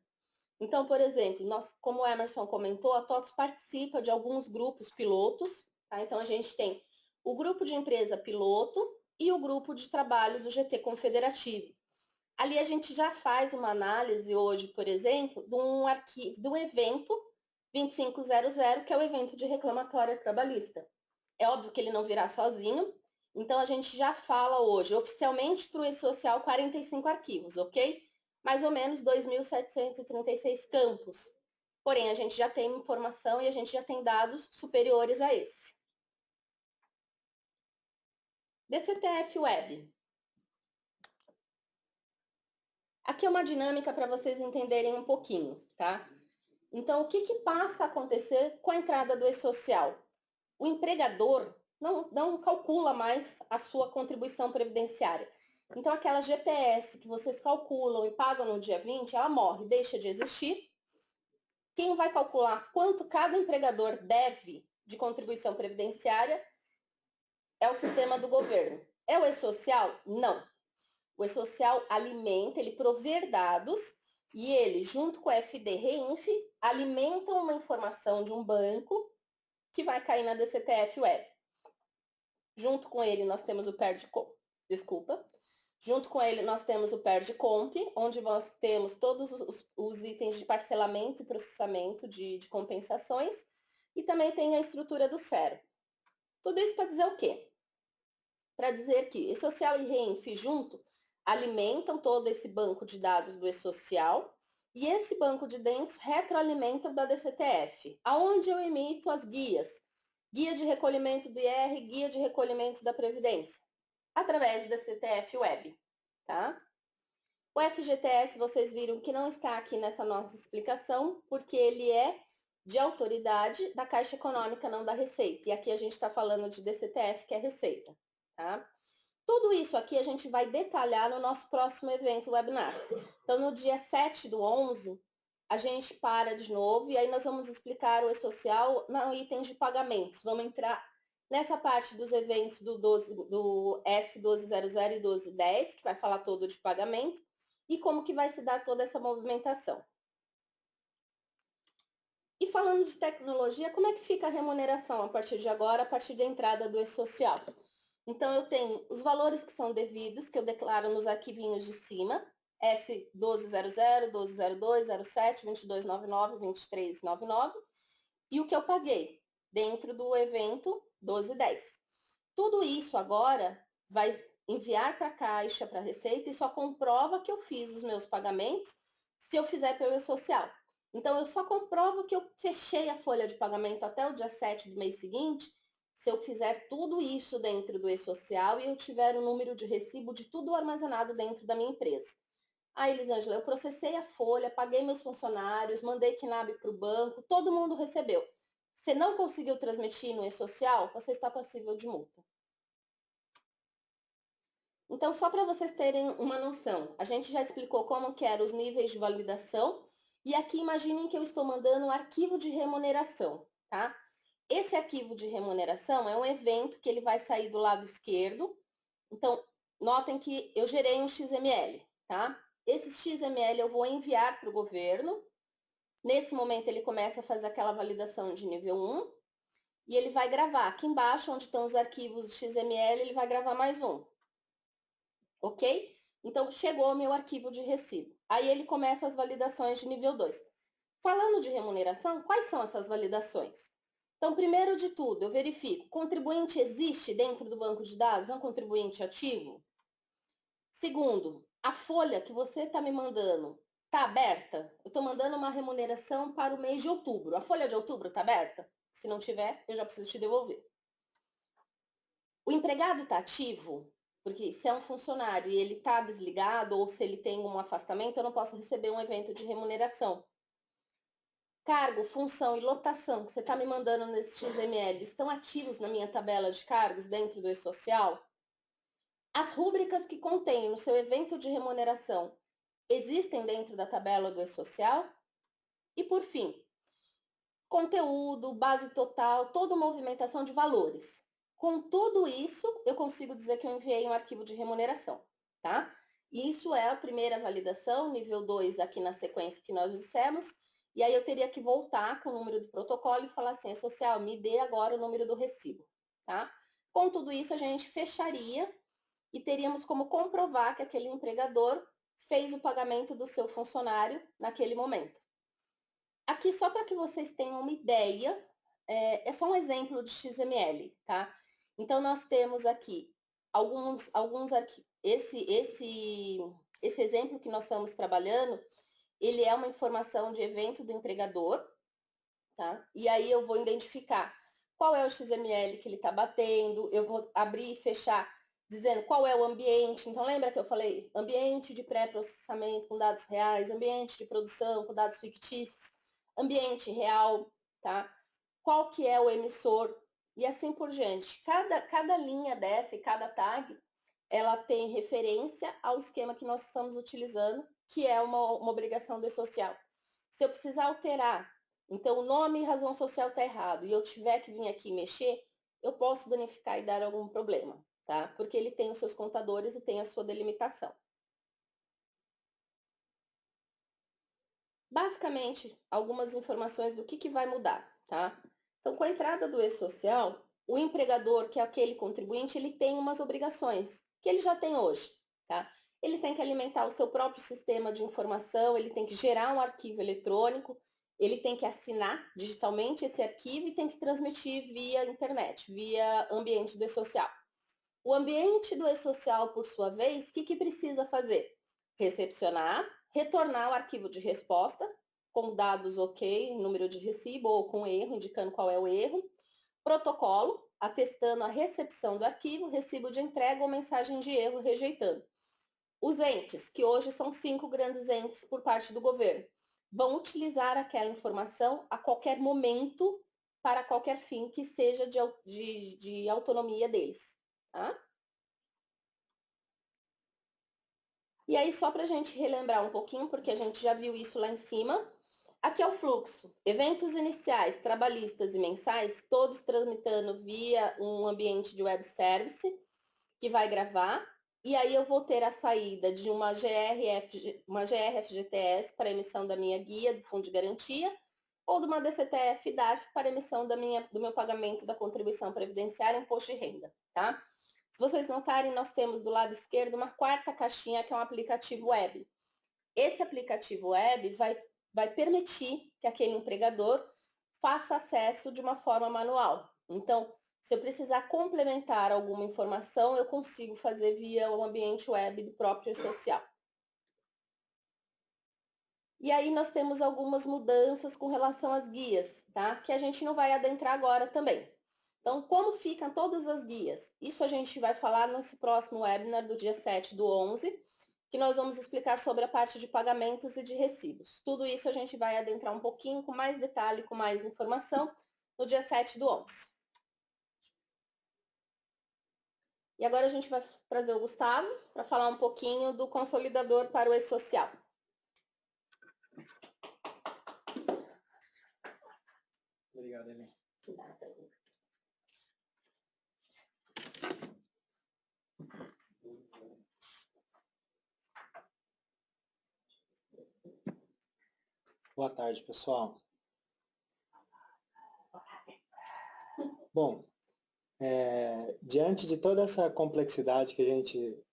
Então, por exemplo, como o Emerson comentou, a TOTS participa de alguns grupos pilotos. Tá? Então, a gente tem o grupo de empresa piloto e o grupo de trabalho do GT Confederativo. Ali a gente já faz uma análise hoje, por exemplo, de um evento 2500, que é o evento de reclamatória trabalhista. É óbvio que ele não virá sozinho, então a gente já fala hoje, oficialmente, para o e-social 45 arquivos, ok? Mais ou menos 2.736 campos. Porém, a gente já tem informação e a gente já tem dados superiores a esse. DCTF Web. Aqui é uma dinâmica para vocês entenderem um pouquinho, tá? Então, o que passa a acontecer com a entrada do e-social? O empregador não calcula mais a sua contribuição previdenciária. Então, aquela GPS que vocês calculam e pagam no dia 20, ela morre, deixa de existir. Quem vai calcular quanto cada empregador deve de contribuição previdenciária é o sistema do governo. É o e-social? Não. O e-social alimenta, ele provê dados e ele, junto com a FD-REINF, alimentam uma informação de um banco que vai cair na DCTF Web. Junto com ele, nós temos o PERDComp, Junto com ele, nós temos o PERDComp, onde nós temos todos os itens de parcelamento e processamento de compensações, e também tem a estrutura do SFERO. Tudo isso para dizer o quê? Para dizer que e-social e REINF junto alimentam todo esse banco de dados do e-social, e esse banco de dados retroalimenta o da DCTF, aonde eu emito as guias. Guia de recolhimento do IR, guia de recolhimento da Previdência, através do DCTF Web, tá? O FGTS, vocês viram que não está aqui nessa nossa explicação, porque ele é de autoridade da Caixa Econômica, não da Receita. E aqui a gente está falando de DCTF, que é Receita, tá? Tudo isso aqui a gente vai detalhar no nosso próximo evento webinar. Então, no dia 7/11, a gente para de novo e aí nós vamos explicar o e-social no item de pagamentos. Vamos entrar nessa parte dos eventos do S1200 e 1210, que vai falar todo de pagamento, e como que vai se dar toda essa movimentação. E falando de tecnologia, como é que fica a remuneração a partir de agora, a partir da entrada do e-social? Então, eu tenho os valores que são devidos, que eu declaro nos arquivinhos de cima, S1200, 1202, 07, 2299, 2399, e o que eu paguei dentro do evento 1210. Tudo isso agora vai enviar para a Caixa, para a Receita, e só comprova que eu fiz os meus pagamentos se eu fizer pelo e-social. Então, eu só comprovo que eu fechei a folha de pagamento até o dia 7 do mês seguinte, se eu fizer tudo isso dentro do e-social e eu tiver o número de recibo de tudo armazenado dentro da minha empresa. Ah, Elisângela, eu processei a folha, paguei meus funcionários, mandei KNAB para o banco, todo mundo recebeu. Se não conseguiu transmitir no e-social, você está passível de multa. Então, só para vocês terem uma noção, a gente já explicou como que eram os níveis de validação, e aqui imaginem que eu estou mandando um arquivo de remuneração, tá? Esse arquivo de remuneração é um evento que ele vai sair do lado esquerdo. Então, notem que eu gerei um XML, tá? Esse XML eu vou enviar para o governo. Nesse momento, ele começa a fazer aquela validação de nível 1. E ele vai gravar. Aqui embaixo, onde estão os arquivos de XML, ele vai gravar mais um. Ok? Então, chegou o meu arquivo de recibo. Aí, ele começa as validações de nível 2. Falando de remuneração, quais são essas validações? Então, primeiro de tudo, eu verifico, contribuinte existe dentro do banco de dados? É um contribuinte ativo? Segundo, a folha que você está me mandando está aberta? Eu estou mandando uma remuneração para o mês de outubro. A folha de outubro está aberta? Se não tiver, eu já preciso te devolver. O empregado está ativo? Porque se é um funcionário e ele está desligado ou se ele tem um afastamento, eu não posso receber um evento de remuneração. Cargo, função e lotação que você está me mandando nesse XML estão ativos na minha tabela de cargos dentro do e-social? As rúbricas que contém no seu evento de remuneração existem dentro da tabela do e-social? E por fim, conteúdo, base total, toda movimentação de valores. Com tudo isso, eu consigo dizer que eu enviei um arquivo de remuneração, tá? Isso é a primeira validação, nível 2 aqui na sequência que nós dissemos, e aí eu teria que voltar com o número do protocolo e falar assim, social, me dê agora o número do recibo, tá? Com tudo isso, a gente fecharia e teríamos como comprovar que aquele empregador fez o pagamento do seu funcionário naquele momento. Aqui, só para que vocês tenham uma ideia, é só um exemplo de XML, tá? Então, nós temos aqui alguns arquivos. Esse exemplo que nós estamos trabalhando, ele é uma informação de evento do empregador, tá? E aí eu vou identificar qual é o XML que ele está batendo, eu vou abrir e fechar dizendo qual é o ambiente. Então, lembra que eu falei ambiente de pré-processamento com dados reais, ambiente de produção com dados fictícios, ambiente real, tá? Qual que é o emissor e assim por diante. Cada linha dessa e cada tag, ela tem referência ao esquema que nós estamos utilizando, que é uma obrigação do e-social. Se eu precisar alterar, então o nome e razão social está errado e eu tiver que vir aqui mexer, eu posso danificar e dar algum problema, tá? Porque ele tem os seus contadores e tem a sua delimitação. Basicamente, algumas informações do que vai mudar, tá? Então, com a entrada do e-social, o empregador, que é aquele contribuinte, ele tem umas obrigações que ele já tem hoje, tá? Ele tem que alimentar o seu próprio sistema de informação, ele tem que gerar um arquivo eletrônico, ele tem que assinar digitalmente esse arquivo e tem que transmitir via internet, via ambiente do e-social. O ambiente do e-social, por sua vez, o que precisa fazer? Recepcionar, retornar o arquivo de resposta, com dados ok, número de recibo ou com erro, indicando qual é o erro. Protocolo, atestando a recepção do arquivo, recibo de entrega ou mensagem de erro, rejeitando. Os entes, que hoje são 5 grandes entes por parte do governo, vão utilizar aquela informação a qualquer momento para qualquer fim que seja de autonomia deles. Tá? E aí, só para a gente relembrar um pouquinho, porque a gente já viu isso lá em cima, aqui é o fluxo. Eventos iniciais, trabalhistas e mensais, todos tramitando via um ambiente de web service, que vai gravar, e aí eu vou ter a saída de uma GRFGTS para emissão da minha guia do Fundo de Garantia, ou de uma DCTF-DARF para emissão do meu pagamento da contribuição previdenciária e imposto de renda, tá? Se vocês notarem, nós temos do lado esquerdo uma quarta caixinha, que é um aplicativo web. Esse aplicativo web vai permitir que aquele empregador faça acesso de uma forma manual. Então, se eu precisar complementar alguma informação, eu consigo fazer via o ambiente web do próprio e-social. E aí nós temos algumas mudanças com relação às guias, tá? Que a gente não vai adentrar agora também. Então, como ficam todas as guias? Isso a gente vai falar nesse próximo webinar do dia 7/11, que nós vamos explicar sobre a parte de pagamentos e de recibos. Tudo isso a gente vai adentrar um pouquinho com mais detalhe, com mais informação, no dia 7/11. E agora a gente vai trazer o Gustavo para falar um pouquinho do consolidador para o e-social. Obrigado, Elen. Boa tarde, pessoal. Bom, diante de toda essa complexidade que a gente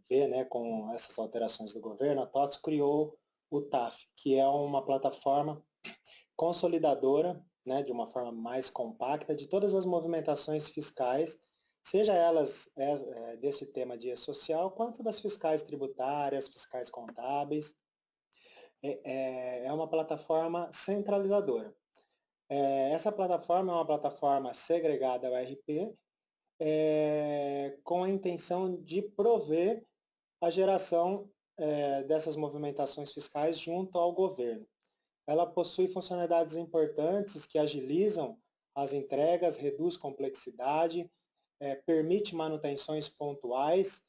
vê, né, com essas alterações do governo, a TOTS criou o TAF, que é uma plataforma consolidadora, né, de uma forma mais compacta, de todas as movimentações fiscais, seja elas desse tema de e-social, quanto das fiscais tributárias, fiscais contábeis. É uma plataforma centralizadora. Essa plataforma é uma plataforma segregada ao RP, com a intenção de prover a geração dessas movimentações fiscais junto ao governo. Ela possui funcionalidades importantes que agilizam as entregas, reduz complexidade, permite manutenções pontuais,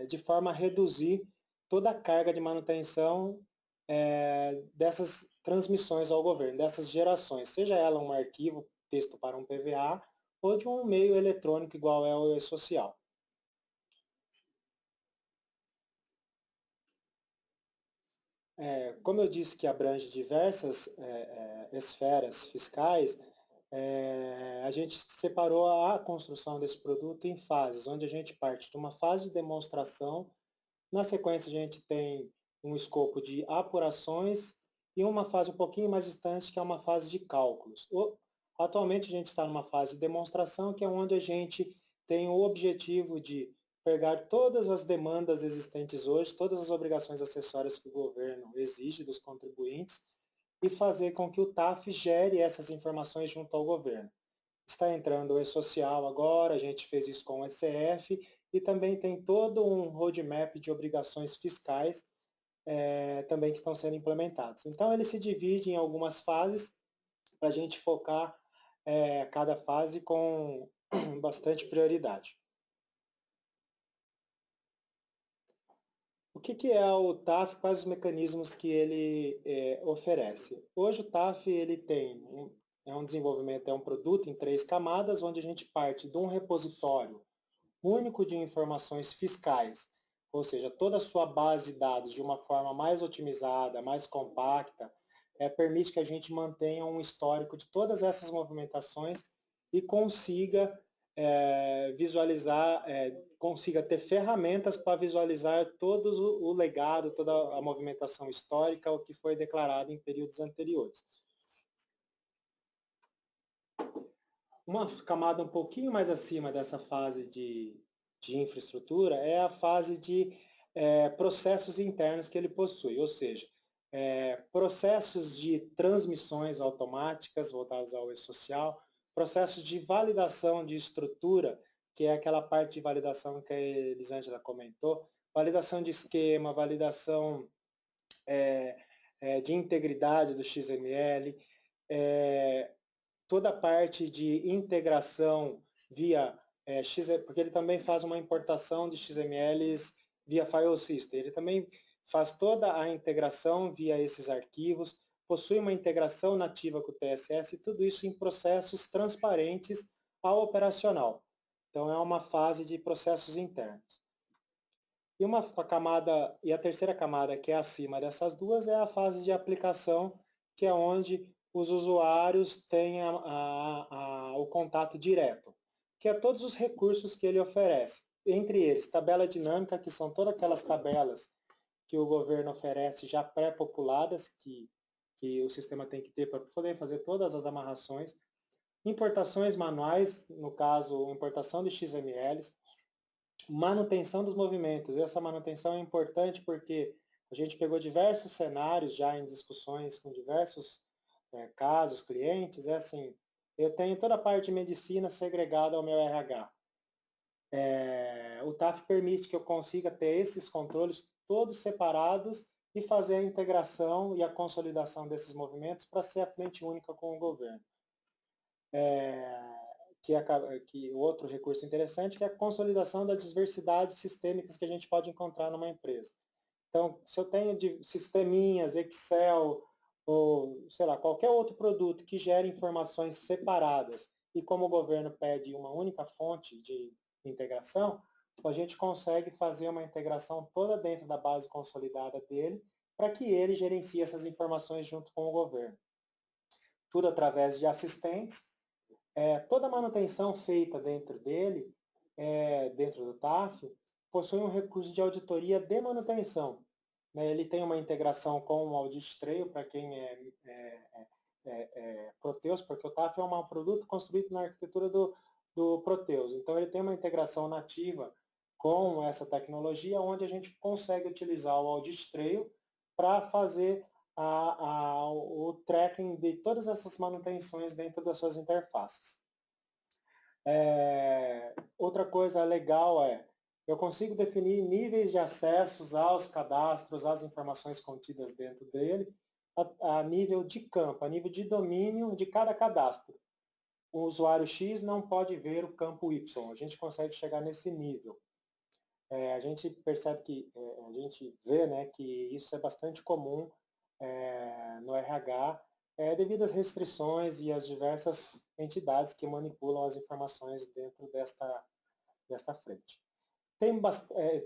de forma a reduzir toda a carga de manutenção dessas transmissões ao governo, dessas gerações, seja ela um arquivo, texto para um PVA, ou de um meio eletrônico igual é o e-social. Como eu disse que abrange diversas esferas fiscais, a gente separou a construção desse produto em fases, onde a gente parte de uma fase de demonstração, na sequência a gente tem um escopo de apurações e uma fase um pouquinho mais distante, que é uma fase de cálculos. Atualmente a gente está numa fase de demonstração, que é onde a gente tem o objetivo de pegar todas as demandas existentes hoje, todas as obrigações acessórias que o governo exige dos contribuintes, e fazer com que o TAF gere essas informações junto ao governo. Está entrando o e-social agora, a gente fez isso com o ECF, e também tem todo um roadmap de obrigações fiscais também que estão sendo implementados. Então ele se divide em algumas fases, para a gente focar cada fase com bastante prioridade. O que é o TAF? Quais os mecanismos que ele oferece? Hoje o TAF ele tem um desenvolvimento, um produto em 3 camadas, onde a gente parte de um repositório único de informações fiscais, ou seja, toda a sua base de dados de uma forma mais otimizada, mais compacta, permite que a gente mantenha um histórico de todas essas movimentações e consiga visualizar, consiga ter ferramentas para visualizar todo o legado, toda a movimentação histórica, o que foi declarado em períodos anteriores. Uma camada um pouquinho mais acima dessa fase de infraestrutura é a fase de processos internos que ele possui, ou seja, processos de transmissões automáticas voltados ao e-social, processos de validação de estrutura, que é aquela parte de validação que a Elisângela comentou, validação de esquema, validação de integridade do XML, toda a parte de integração via porque ele também faz uma importação de XMLs via file system. Ele também faz toda a integração via esses arquivos, possui uma integração nativa com o TSS, e tudo isso em processos transparentes ao operacional. Então é uma fase de processos internos. E a terceira camada, que é acima dessas duas, é a fase de aplicação, que é onde os usuários têm o contato direto, que é todos os recursos que ele oferece. Entre eles, tabela dinâmica, que são todas aquelas tabelas que o governo oferece já pré-populadas, que o sistema tem que ter para poder fazer todas as amarrações. Importações manuais, no caso, importação de XMLs. Manutenção dos movimentos. Essa manutenção é importante porque a gente pegou diversos cenários já em discussões com diversos casos, clientes. É assim, eu tenho toda a parte de medicina segregada ao meu RH. O TAF permite que eu consiga ter esses controles todos separados e fazer a integração e a consolidação desses movimentos para ser a frente única com o governo. Que outro recurso interessante, que é a consolidação das diversidades sistêmicas que a gente pode encontrar numa empresa. Então, se eu tenho sisteminhas, Excel, ou, sei lá, qualquer outro produto que gere informações separadas, e como o governo pede uma única fonte de integração, a gente consegue fazer uma integração toda dentro da base consolidada dele, para que ele gerencie essas informações junto com o governo. Tudo através de assistentes. Toda a manutenção feita dentro dele, dentro do TAF, possui um recurso de auditoria de manutenção. Ele tem uma integração com o Audit Trail, para quem Proteus, porque o TAF é um produto construído na arquitetura do Proteus. Então ele tem uma integração nativa com essa tecnologia, onde a gente consegue utilizar o Audit Trail para fazer o tracking de todas essas manutenções dentro das suas interfaces. Outra coisa legal eu consigo definir níveis de acessos aos cadastros, às informações contidas dentro dele, a nível de campo, a nível de domínio de cada cadastro. O usuário X não pode ver o campo Y, a gente consegue chegar nesse nível. A gente percebe que, a gente vê, né, que isso é bastante comum no RH, devido às restrições e às diversas entidades que manipulam as informações dentro desta frente.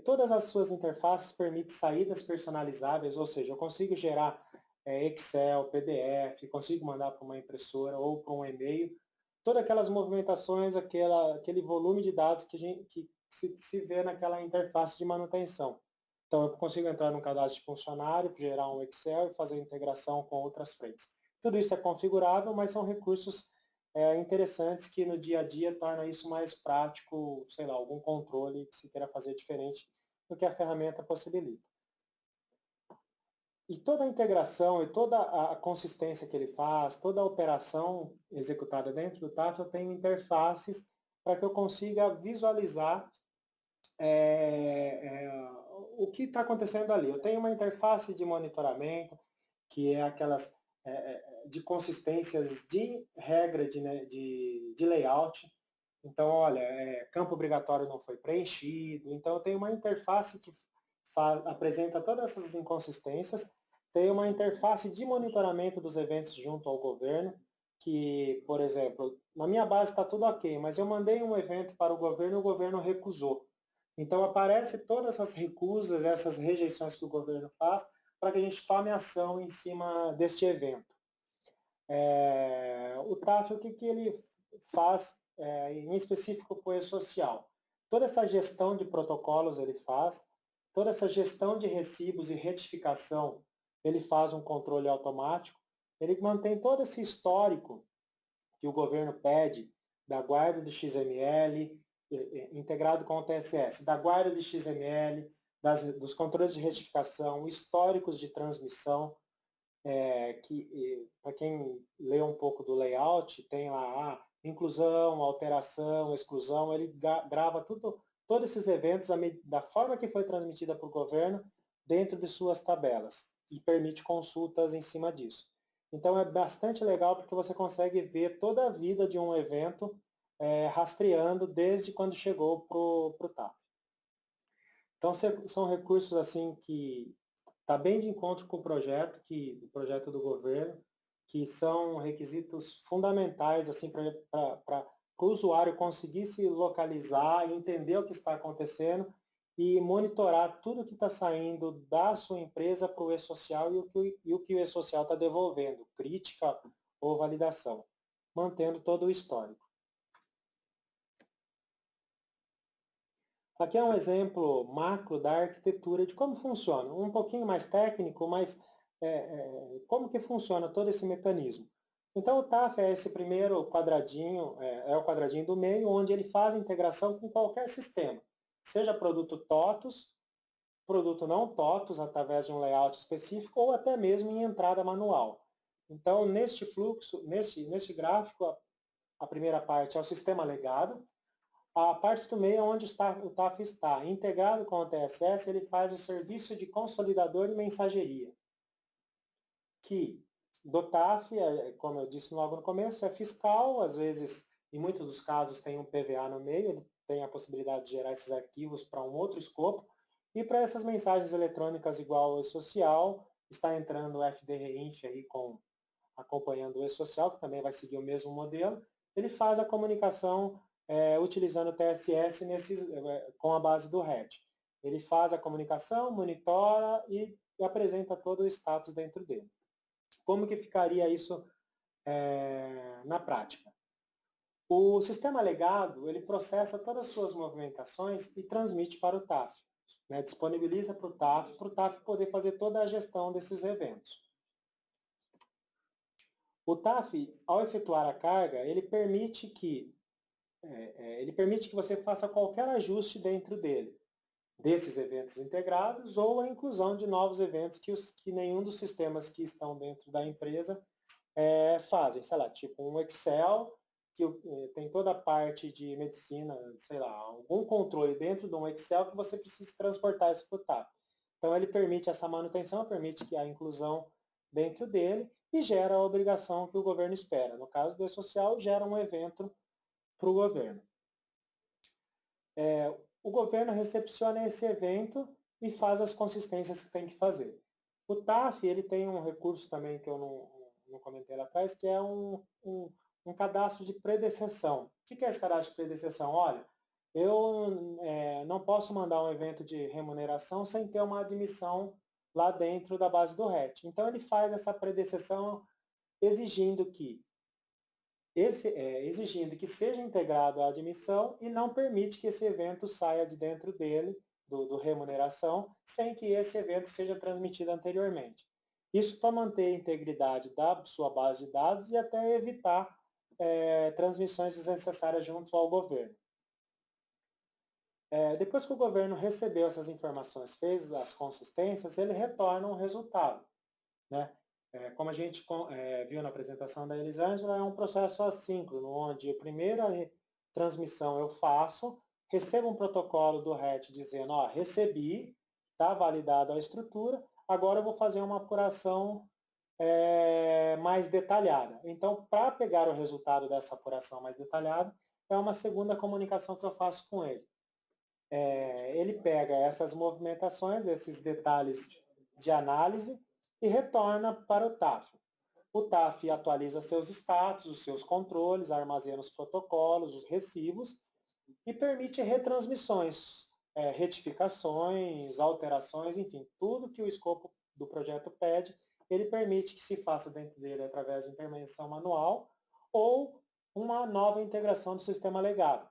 Todas as suas interfaces permitem saídas personalizáveis, ou seja, eu consigo gerar Excel, PDF, consigo mandar para uma impressora ou para um e-mail, todas aquelas movimentações, aquele volume de dados que se vê naquela interface de manutenção. Então, eu consigo entrar no cadastro de funcionário, gerar um Excel e fazer integração com outras frentes. Tudo isso é configurável, mas são recursos interessantes que no dia a dia torna isso mais prático, sei lá, algum controle que se queira fazer diferente do que a ferramenta possibilita. E toda a integração e toda a consistência que ele faz, toda a operação executada dentro do TAF, eu tenho interfaces para que eu consiga visualizar o que está acontecendo ali. Eu tenho uma interface de monitoramento, que é aquelas de consistências de regra de layout. Então, olha, campo obrigatório não foi preenchido. Então, eu tenho uma interface que apresenta todas essas inconsistências. Tem uma interface de monitoramento dos eventos junto ao governo, que, por exemplo, na minha base está tudo ok, mas eu mandei um evento para o governo recusou. Então, aparece todas essas recusas, essas rejeições que o governo faz, para que a gente tome ação em cima deste evento. O TAF, o que ele faz, em específico para o e-social? Toda essa gestão de protocolos ele faz, toda essa gestão de recibos e retificação, ele faz um controle automático, ele mantém todo esse histórico que o governo pede da guarda de XML, integrado com o TSS, da guarda de XML, dos controles de retificação, históricos de transmissão, que para quem lê um pouco do layout, tem lá inclusão, alteração, exclusão, ele grava todos esses eventos da forma que foi transmitida para o governo dentro de suas tabelas e permite consultas em cima disso. Então é bastante legal porque você consegue ver toda a vida de um evento rastreando desde quando chegou para o TAF. Então são recursos assim que está bem de encontro com o projeto do governo, que são requisitos fundamentais assim, para o usuário conseguir se localizar, entender o que está acontecendo e monitorar tudo que está saindo da sua empresa para o e-social e o que o e-social está devolvendo, crítica ou validação, mantendo todo o histórico. Aqui é um exemplo macro da arquitetura de como funciona, um pouquinho mais técnico, mas como que funciona todo esse mecanismo. Então o TAF é esse primeiro quadradinho, é o quadradinho do meio, onde ele faz a integração com qualquer sistema, seja produto TOTUS, produto não TOTUS, através de um layout específico, ou até mesmo em entrada manual. Então, neste fluxo, neste gráfico, a primeira parte é o sistema legado, a parte do meio é onde o TAF está. Integrado com o TSS, ele faz o serviço de consolidador e mensageria, que do TAF, como eu disse logo no começo, é fiscal, às vezes, em muitos dos casos, tem um PVA no meio, ele tem a possibilidade de gerar esses arquivos para um outro escopo, e para essas mensagens eletrônicas igual ao e-social, está entrando o FDRINF aí acompanhando o e-social, que também vai seguir o mesmo modelo, ele faz a comunicação utilizando o TSS com a base do RED. Ele faz a comunicação, monitora e apresenta todo o status dentro dele. Como que ficaria isso na prática? O sistema legado, ele processa todas as suas movimentações e transmite para o TAF. Disponibiliza para o TAF poder fazer toda a gestão desses eventos. O TAF, ao efetuar a carga, ele permite que você faça qualquer ajuste dentro dele, desses eventos integrados ou a inclusão de novos eventos que nenhum dos sistemas que estão dentro da empresa fazem. Sei lá, tipo um Excel que tem toda a parte de medicina, sei lá, algum controle dentro de um Excel que você precisa transportar isso para o TAF. Então ele permite essa manutenção, permite que a inclusão dentro dele e gera a obrigação que o governo espera. No caso do E-Social, gera um evento para o governo. O governo recepciona esse evento e faz as consistências que tem que fazer. O TAF ele tem um recurso também que eu não comentei lá atrás, que é um cadastro de predecessão. O que é esse cadastro de predecessão? Olha, eu não posso mandar um evento de remuneração sem ter uma admissão lá dentro da base do RET. Então ele faz essa predecessão exigindo que seja integrado à admissão e não permite que esse evento saia de dentro dele, do remuneração, sem que esse evento seja transmitido anteriormente. Isso para manter a integridade da sua base de dados e até evitar transmissões desnecessárias junto ao governo. Depois que o governo recebeu essas informações, fez as consistências, ele retorna um resultado, né? Como a gente viu na apresentação da Elisângela, é um processo assíncrono, onde a primeira transmissão eu faço, recebo um protocolo do RET dizendo, ó, recebi, está validada a estrutura, agora eu vou fazer uma apuração mais detalhada. Então, para pegar o resultado dessa apuração mais detalhada, é uma segunda comunicação que eu faço com ele. Ele pega essas movimentações, esses detalhes de análise, e retorna para o TAF. O TAF atualiza seus status, os seus controles, armazena os protocolos, os recibos e permite retransmissões, retificações, alterações, enfim, tudo que o escopo do projeto pede, ele permite que se faça dentro dele através de intervenção manual ou uma nova integração do sistema legado.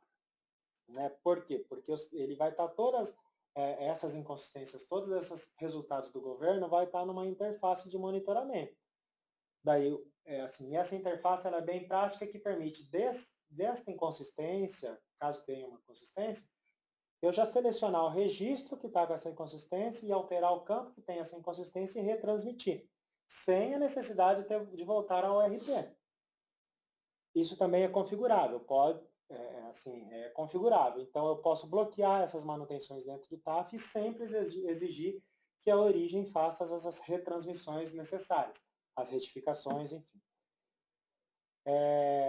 Né? Por quê? Porque ele vai estar todas essas inconsistências, todos esses resultados do governo vai estar numa interface de monitoramento. Daí, assim, essa interface ela é bem prática que permite, desta inconsistência, caso tenha uma consistência, eu já selecionar o registro que está com essa inconsistência e alterar o campo que tem essa inconsistência e retransmitir, sem a necessidade de voltar ao RP. Isso também é configurável, é configurável. Então, eu posso bloquear essas manutenções dentro do TAF e sempre exigir que a origem faça as retransmissões necessárias, as retificações, enfim.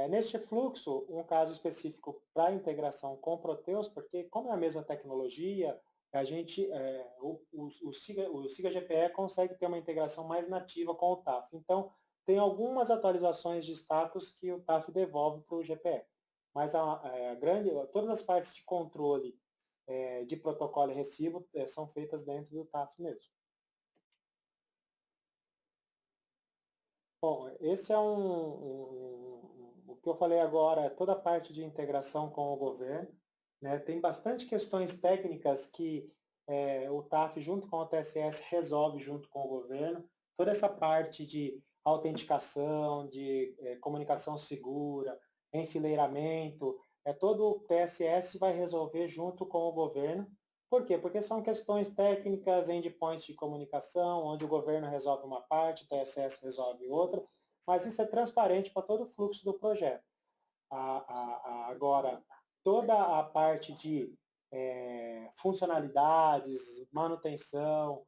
Neste fluxo, um caso específico para integração com o Proteus, porque como é a mesma tecnologia, a gente, o SIGA GPE consegue ter uma integração mais nativa com o TAF. Então, tem algumas atualizações de status que o TAF devolve para o GPE. Mas todas as partes de controle de protocolo e recibo são feitas dentro do TAF mesmo. Bom, esse é o que eu falei agora, é toda a parte de integração com o governo. Né? Tem bastante questões técnicas que o TAF, junto com o TSS, resolve junto com o governo. Toda essa parte de autenticação, de comunicação segura, enfileiramento, todo o TSS vai resolver junto com o governo. Por quê? Porque são questões técnicas, endpoints de comunicação, onde o governo resolve uma parte, o TSS resolve outra, mas isso é transparente para todo o fluxo do projeto. Agora, toda a parte de funcionalidades, manutenção,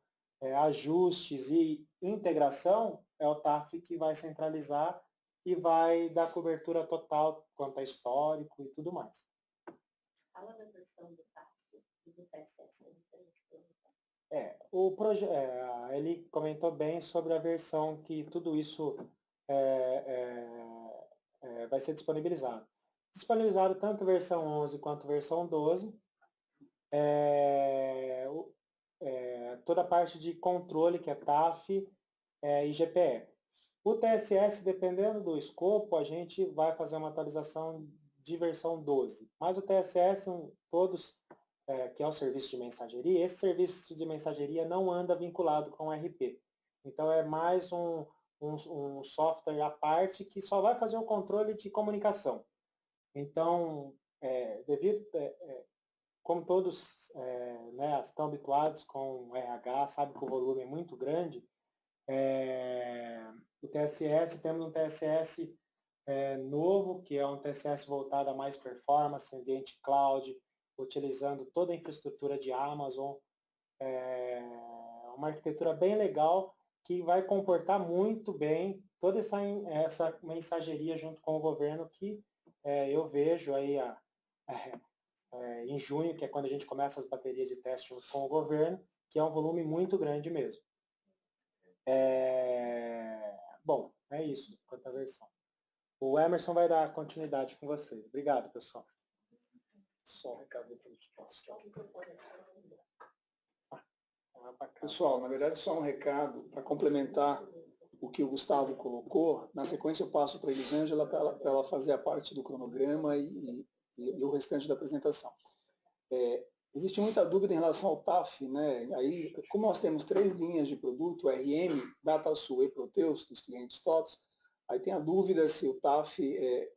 ajustes e integração, é o TAF que vai centralizar e vai dar cobertura total quanto a histórico e tudo mais. Fala da versão do TAF e do TSS. Ele comentou bem sobre a versão que tudo isso vai ser disponibilizado. Disponibilizado tanto versão 11 quanto versão 12. Toda a parte de controle, que é TAF e GPE. O TSS, dependendo do escopo, a gente vai fazer uma atualização de versão 12. Mas o TSS, todos, que é o serviço de mensageria, esse serviço de mensageria não anda vinculado com o RP. Então, é mais um software à parte que só vai fazer o controle de comunicação. Então, como todos estão habituados com o RH, sabe que o volume é muito grande, o TSS, temos um TSS novo, que é um TCS voltado a mais performance, ambiente cloud, utilizando toda a infraestrutura de Amazon, uma arquitetura bem legal que vai comportar muito bem toda essa mensageria junto com o governo que eu vejo aí em junho, que é quando a gente começa as baterias de teste junto com o governo, que é um volume muito grande mesmo. Bom, é isso quanto à versão. O Emerson vai dar continuidade com vocês. Obrigado, pessoal. Só um recado depois de passar. Pessoal, na verdade, só um recado para complementar o que o Gustavo colocou. Na sequência, eu passo para a Elisângela para ela fazer a parte do cronograma e o restante da apresentação. Existe muita dúvida em relação ao TAF, né? Aí, como nós temos 3 linhas de produto, RM, DataSul e Proteus, dos clientes TOTS, aí tem a dúvida se o TAF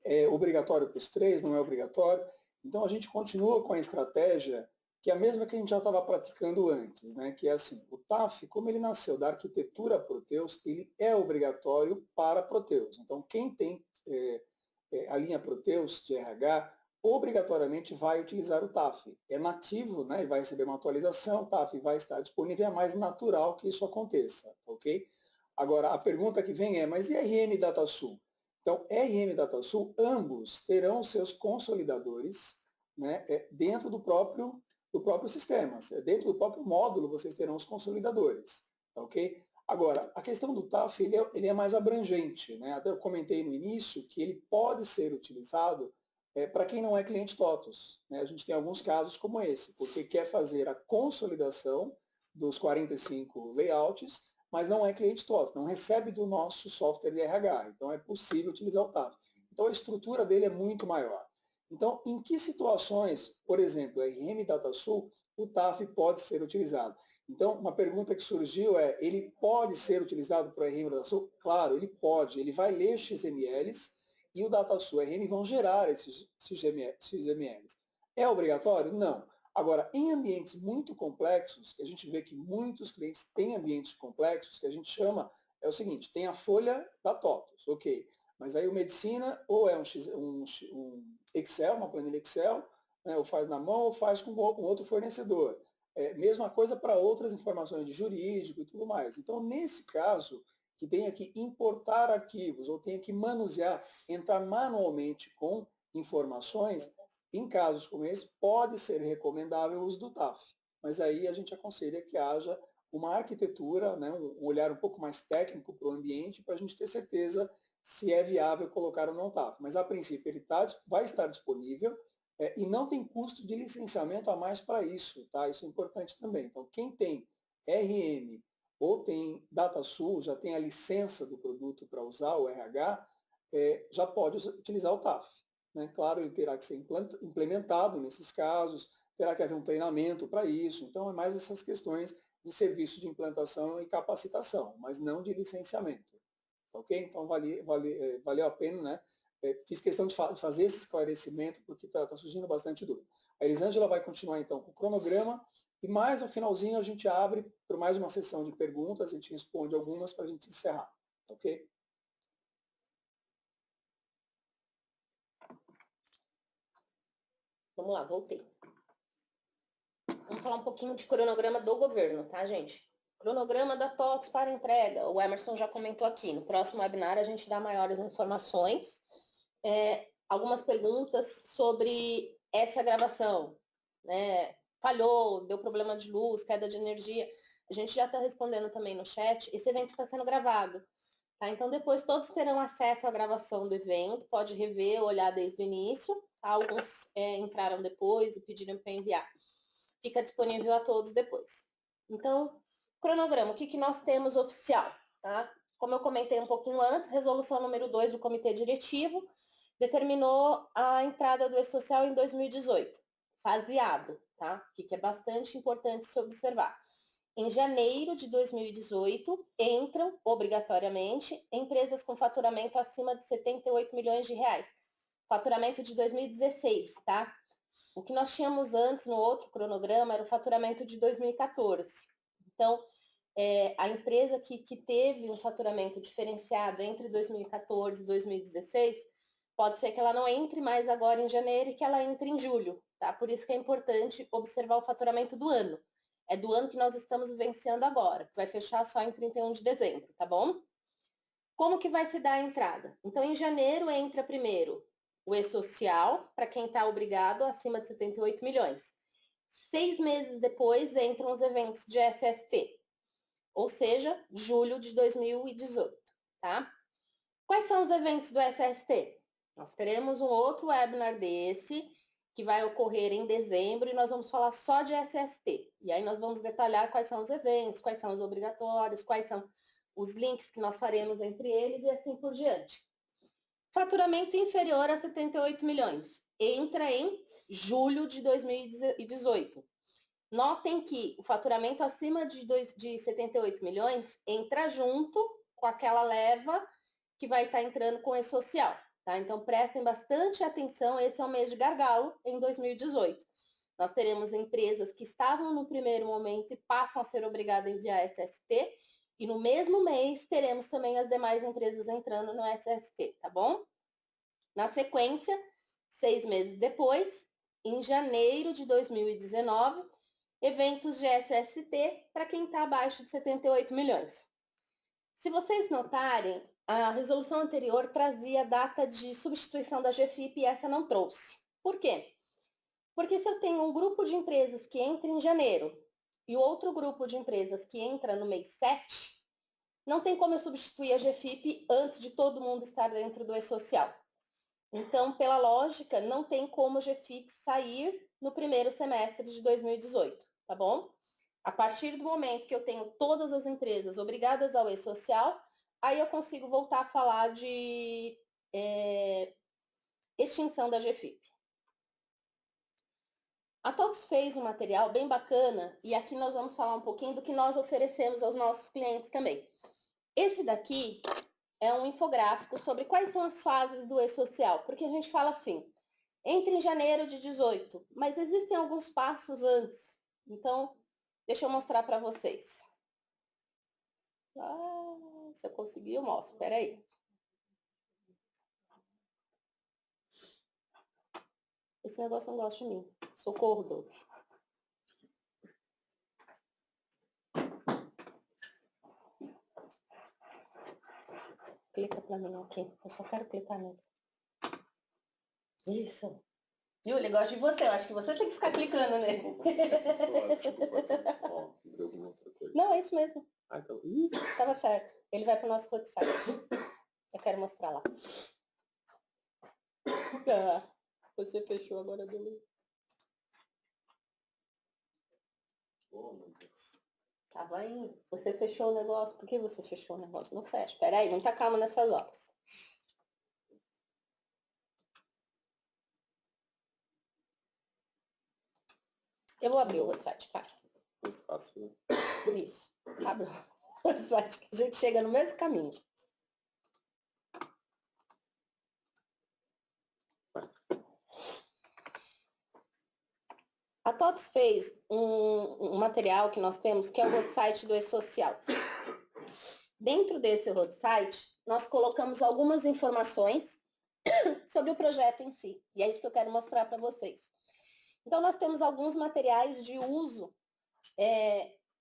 é obrigatório para os 3, não é obrigatório. Então, a gente continua com a estratégia que é a mesma que a gente já estava praticando antes, né? Que é assim, o TAF, como ele nasceu da arquitetura Proteus, ele é obrigatório para Proteus. Então, quem tem a linha Proteus de RH, obrigatoriamente vai utilizar o TAF. É nativo, né? E vai receber uma atualização, o TAF vai estar disponível, é mais natural que isso aconteça, ok? Agora, a pergunta que vem é, mas e RM e DataSul? Então, RM e DataSul, ambos terão seus consolidadores, né, dentro do próprio sistema. Dentro do próprio módulo, vocês terão os consolidadores, ok? Agora, a questão do TAF, ele é mais abrangente, né? Até eu comentei no início que ele pode ser utilizado para quem não é cliente TOTOS, né? A gente tem alguns casos como esse, porque quer fazer a consolidação dos 45 layouts, mas não é cliente TOTOS, não recebe do nosso software de RH, então é possível utilizar o TAF. Então a estrutura dele é muito maior. Então, em que situações, por exemplo, RM e DataSul, o TAF pode ser utilizado? Então, uma pergunta que surgiu é, ele pode ser utilizado para o RM e DataSul? Claro, ele pode, ele vai ler XMLs, e o DataSul e o RM vão gerar esses XMLs. É obrigatório? Não. Agora, em ambientes muito complexos, que a gente vê que muitos clientes têm ambientes complexos, que a gente chama, é o seguinte, tem a folha da TOTOS, ok, mas aí o Medicina ou é um Excel, uma planilha Excel, né, ou faz na mão ou faz com outro fornecedor. Mesma coisa para outras informações de jurídico e tudo mais. Então, nesse caso, que tenha que importar arquivos ou tenha que manusear, entrar manualmente com informações, em casos como esse, pode ser recomendável o uso do TAF. Mas aí a gente aconselha que haja uma arquitetura, né, um olhar um pouco mais técnico para o ambiente, para a gente ter certeza se é viável colocar ou não TAF. Mas, a princípio, ele vai estar disponível e não tem custo de licenciamento a mais para isso. Tá? Isso é importante também. Então, quem tem RM ou tem DataSul, já tem a licença do produto para usar o RH, já pode utilizar o TAF. Né? Claro, ele terá que ser implementado nesses casos, terá que haver um treinamento para isso. Então, é mais essas questões de serviço de implantação e capacitação, mas não de licenciamento. Ok? Então, valeu a pena, né? Fiz questão de fazer esse esclarecimento, porque está surgindo bastante dúvida. A Elisângela vai continuar, então, com o cronograma, e mais ao finalzinho a gente abre para mais uma sessão de perguntas, a gente responde algumas para a gente encerrar. Ok? Vamos lá, voltei. Vamos falar um pouquinho de cronograma do governo, tá, gente? Cronograma da TOTOS para entrega. O Emerson já comentou aqui. No próximo webinar a gente dá maiores informações. Algumas perguntas sobre essa gravação. Né? Falhou, deu problema de luz, queda de energia. A gente já está respondendo também no chat. Esse evento está sendo gravado. Tá? Então, depois todos terão acesso à gravação do evento. Pode rever, olhar desde o início. Tá? Alguns entraram depois e pediram para enviar. Fica disponível a todos depois. Então, cronograma, o que nós temos oficial? Tá? Como eu comentei um pouquinho antes, resolução número 2 do Comitê Diretivo determinou a entrada do E-Social em 2018, faseado, tá? O que é bastante importante se observar. Em janeiro de 2018, entram, obrigatoriamente, empresas com faturamento acima de 78 milhões de reais. Faturamento de 2016, tá? O que nós tínhamos antes no outro cronograma era o faturamento de 2014. Então, a empresa que teve um faturamento diferenciado entre 2014 e 2016, pode ser que ela não entre mais agora em janeiro e que ela entre em julho, tá? Por isso que é importante observar o faturamento do ano. É do ano que nós estamos vivenciando agora, que vai fechar só em 31 de dezembro, tá bom? Como que vai se dar a entrada? Então, em janeiro entra primeiro o E-Social, para quem está obrigado, acima de 78 milhões. 6 meses depois entram os eventos de SST, ou seja, julho de 2018, tá? Quais são os eventos do SST? Nós teremos um outro webinar desse, que vai ocorrer em dezembro, e nós vamos falar só de SST. E aí nós vamos detalhar quais são os eventos, quais são os obrigatórios, quais são os links que nós faremos entre eles e assim por diante. Faturamento inferior a 78 milhões. Entra em julho de 2018. Notem que o faturamento acima de 78 milhões entra junto com aquela leva que vai estar entrando com o E-Social. Tá? Então, prestem bastante atenção, esse é o mês de gargalo em 2018. Nós teremos empresas que estavam no primeiro momento e passam a ser obrigadas a enviar SST, e no mesmo mês teremos também as demais empresas entrando no SST, tá bom? Na sequência, 6 meses depois, em janeiro de 2019, eventos de SST para quem está abaixo de 78 milhões. Se vocês notarem, a resolução anterior trazia a data de substituição da GFIP e essa não trouxe. Por quê? Porque se eu tenho um grupo de empresas que entra em janeiro e outro grupo de empresas que entra no mês 7, não tem como eu substituir a GFIP antes de todo mundo estar dentro do E-Social. Então, pela lógica, não tem como a GFIP sair no primeiro semestre de 2018, tá bom? A partir do momento que eu tenho todas as empresas obrigadas ao E-Social, aí eu consigo voltar a falar de extinção da GFIP. A TOTVS fez um material bem bacana e aqui nós vamos falar um pouquinho do que nós oferecemos aos nossos clientes também. Esse daqui é um infográfico sobre quais são as fases do E-Social, porque a gente fala assim, entre em janeiro de 18, mas existem alguns passos antes. Então, deixa eu mostrar para vocês. Se eu conseguir, eu mostro. Espera aí. Esse negócio não gosta de mim. Socorro, Doug. Clica para mim aqui. Eu só quero clicar nele. Isso. Viu? Ele gosta de você. Eu acho que você tem que ficar clicando nele. Não, é isso mesmo. Estava certo. Ele vai para o nosso website. Eu quero mostrar lá. Você fechou agora, deu. Oh, meu Deus. Tava indo. Você fechou o negócio. Por que você fechou o negócio? Não fecha. Espera aí, muita calma nessas horas. Eu vou abrir o website, cara. Mais fácil, né? Isso. Abre o website que a gente chega no mesmo caminho. A TOTVS fez um material que nós temos, que é o roadsite do E-Social. Dentro desse roadsite, nós colocamos algumas informações sobre o projeto em si. E é isso que eu quero mostrar para vocês. Então, nós temos alguns materiais de uso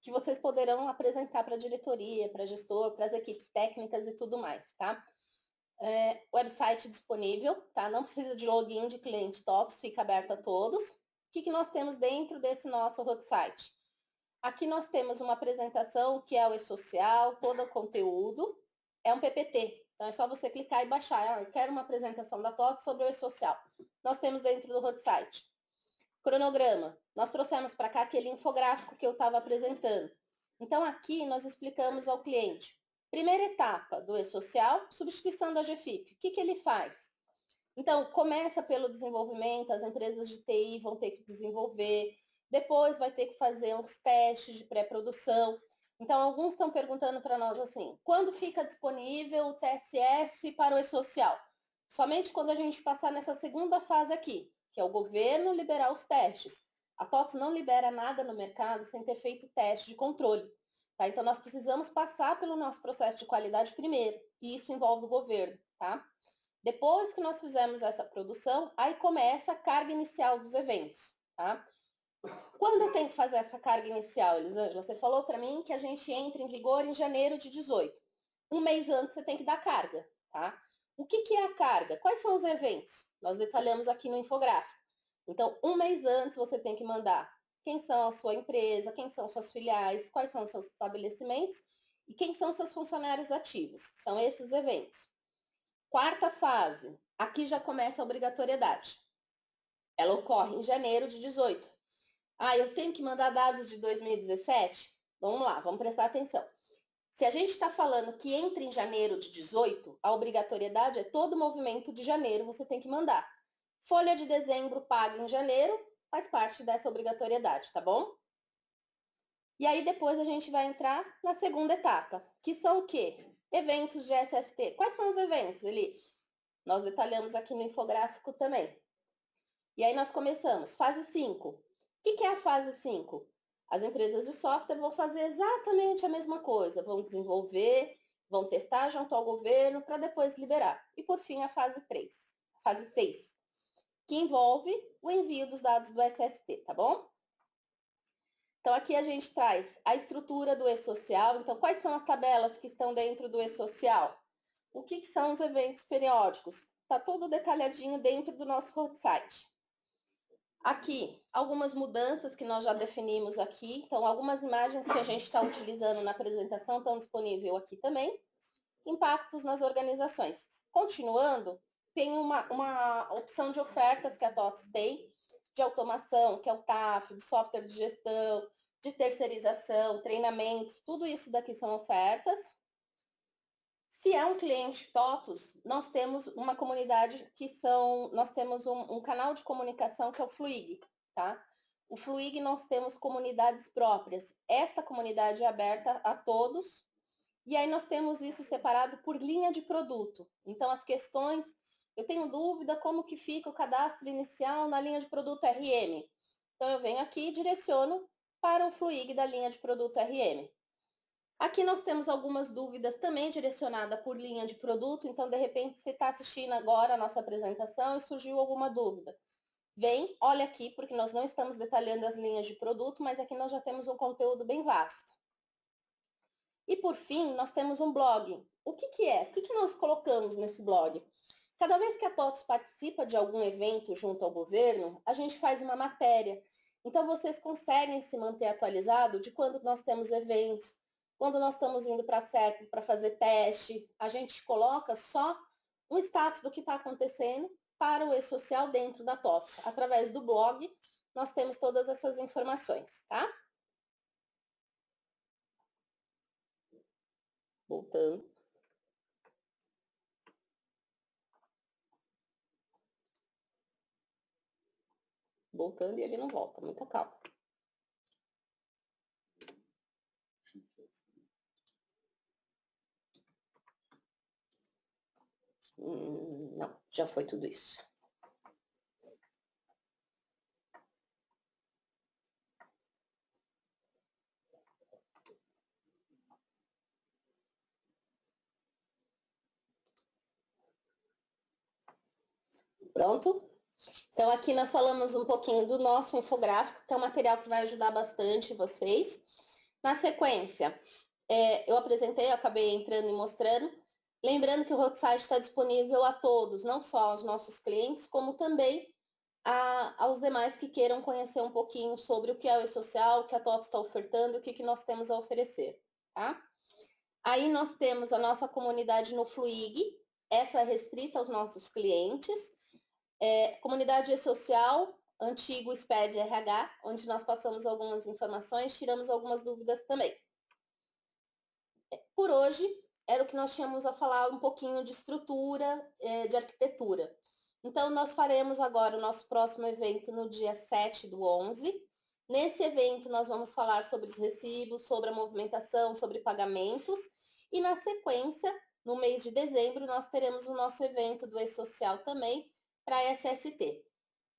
que vocês poderão apresentar para a diretoria, para gestor, para as equipes técnicas e tudo mais, tá? Website disponível, tá? Não precisa de login de cliente TOTVS, fica aberto a todos. O que nós temos dentro desse nosso website? Aqui nós temos uma apresentação que é o E-Social, todo o conteúdo, é um PPT. Então é só você clicar e baixar. Eu quero uma apresentação da TOTVS sobre o E-Social. Nós temos dentro do website. Cronograma. Nós trouxemos para cá aquele infográfico que eu estava apresentando. Então aqui nós explicamos ao cliente. Primeira etapa do E-Social, substituição da GFIP. O que ele faz? Então, começa pelo desenvolvimento, as empresas de TI vão ter que desenvolver, depois vai ter que fazer uns testes de pré-produção. Então, alguns estão perguntando para nós assim, quando fica disponível o TSS para o E-Social? Somente quando a gente passar nessa segunda fase aqui, que é o governo liberar os testes. A TOTVS não libera nada no mercado sem ter feito teste de controle. Tá? Então, nós precisamos passar pelo nosso processo de qualidade primeiro, e isso envolve o governo. Tá? Depois que nós fizermos essa produção, aí começa a carga inicial dos eventos. Tá? Quando eu tenho que fazer essa carga inicial, Elisângela? Você falou para mim que a gente entra em vigor em janeiro de 18. Um mês antes você tem que dar carga. Tá? O que é a carga? Quais são os eventos? Nós detalhamos aqui no infográfico. Então, um mês antes você tem que mandar quem são a sua empresa, quem são suas filiais, quais são os seus estabelecimentos e quem são seus funcionários ativos. São esses eventos. Quarta fase, aqui já começa a obrigatoriedade. Ela ocorre em janeiro de 18. Ah, eu tenho que mandar dados de 2017? Vamos lá, vamos prestar atenção. Se a gente está falando que entra em janeiro de 18, a obrigatoriedade é todo movimento de janeiro você tem que mandar. Folha de dezembro paga em janeiro faz parte dessa obrigatoriedade, tá bom? E aí depois a gente vai entrar na segunda etapa, que são o quê? Eventos de SST. Quais são os eventos, Eli? Nós detalhamos aqui no infográfico também. E aí nós começamos. Fase 5. O que é a fase 5? As empresas de software vão fazer exatamente a mesma coisa. Vão desenvolver, vão testar junto ao governo para depois liberar. E por fim a fase 3. Fase 6. Que envolve o envio dos dados do SST, tá bom? Então, aqui a gente traz a estrutura do e-social. Então, quais são as tabelas que estão dentro do e-social? O que são os eventos periódicos? Está tudo detalhadinho dentro do nosso site. Aqui, algumas mudanças que nós já definimos aqui. Então, algumas imagens que a gente está utilizando na apresentação estão disponíveis aqui também. Impactos nas organizações. Continuando, tem uma opção de ofertas que a TOTVS tem, de automação, que é o TAF, de software de gestão, de terceirização, treinamentos, tudo isso daqui são ofertas. Se é um cliente TOTVS, nós temos uma comunidade nós temos um canal de comunicação que é o Fluig, tá? O Fluig nós temos comunidades próprias. Esta comunidade é aberta a todos, e aí nós temos isso separado por linha de produto. Então, as questões, eu tenho dúvida como que fica o cadastro inicial na linha de produto RM. Então, eu venho aqui e direciono para o Fluig da linha de produto RM. Aqui nós temos algumas dúvidas também direcionadas por linha de produto. Então, de repente, você está assistindo agora a nossa apresentação e surgiu alguma dúvida. Vem, olha aqui, porque nós não estamos detalhando as linhas de produto, mas aqui nós já temos um conteúdo bem vasto. E por fim, nós temos um blog. O que é? O que nós colocamos nesse blog? Cada vez que a TOTVS participa de algum evento junto ao governo, a gente faz uma matéria. Então, vocês conseguem se manter atualizado de quando nós temos eventos, quando nós estamos indo para a CERP para fazer teste. A gente coloca só um status do que está acontecendo para o e-social dentro da TOTVS. Através do blog, nós temos todas essas informações, tá? Voltando. Voltando e ele não volta. Muita calma. Não, já foi tudo isso. Pronto? Então, aqui nós falamos um pouquinho do nosso infográfico, que é um material que vai ajudar bastante vocês. Na sequência, eu apresentei, eu acabei entrando e mostrando. Lembrando que o Roadside está disponível a todos, não só aos nossos clientes, como também aos demais que queiram conhecer um pouquinho sobre o que é o e-social, o que a TOTVS está ofertando e o que nós temos a oferecer. Tá? Aí nós temos a nossa comunidade no Fluig, essa é restrita aos nossos clientes. Comunidade e-social, antigo SPED RH, onde nós passamos algumas informações, tiramos algumas dúvidas também. Por hoje, era o que nós tínhamos a falar um pouquinho de estrutura, de arquitetura. Então, nós faremos agora o nosso próximo evento no dia 7/11. Nesse evento, nós vamos falar sobre os recibos, sobre a movimentação, sobre pagamentos. E na sequência, no mês de dezembro, nós teremos o nosso evento do e-social também, para a SST.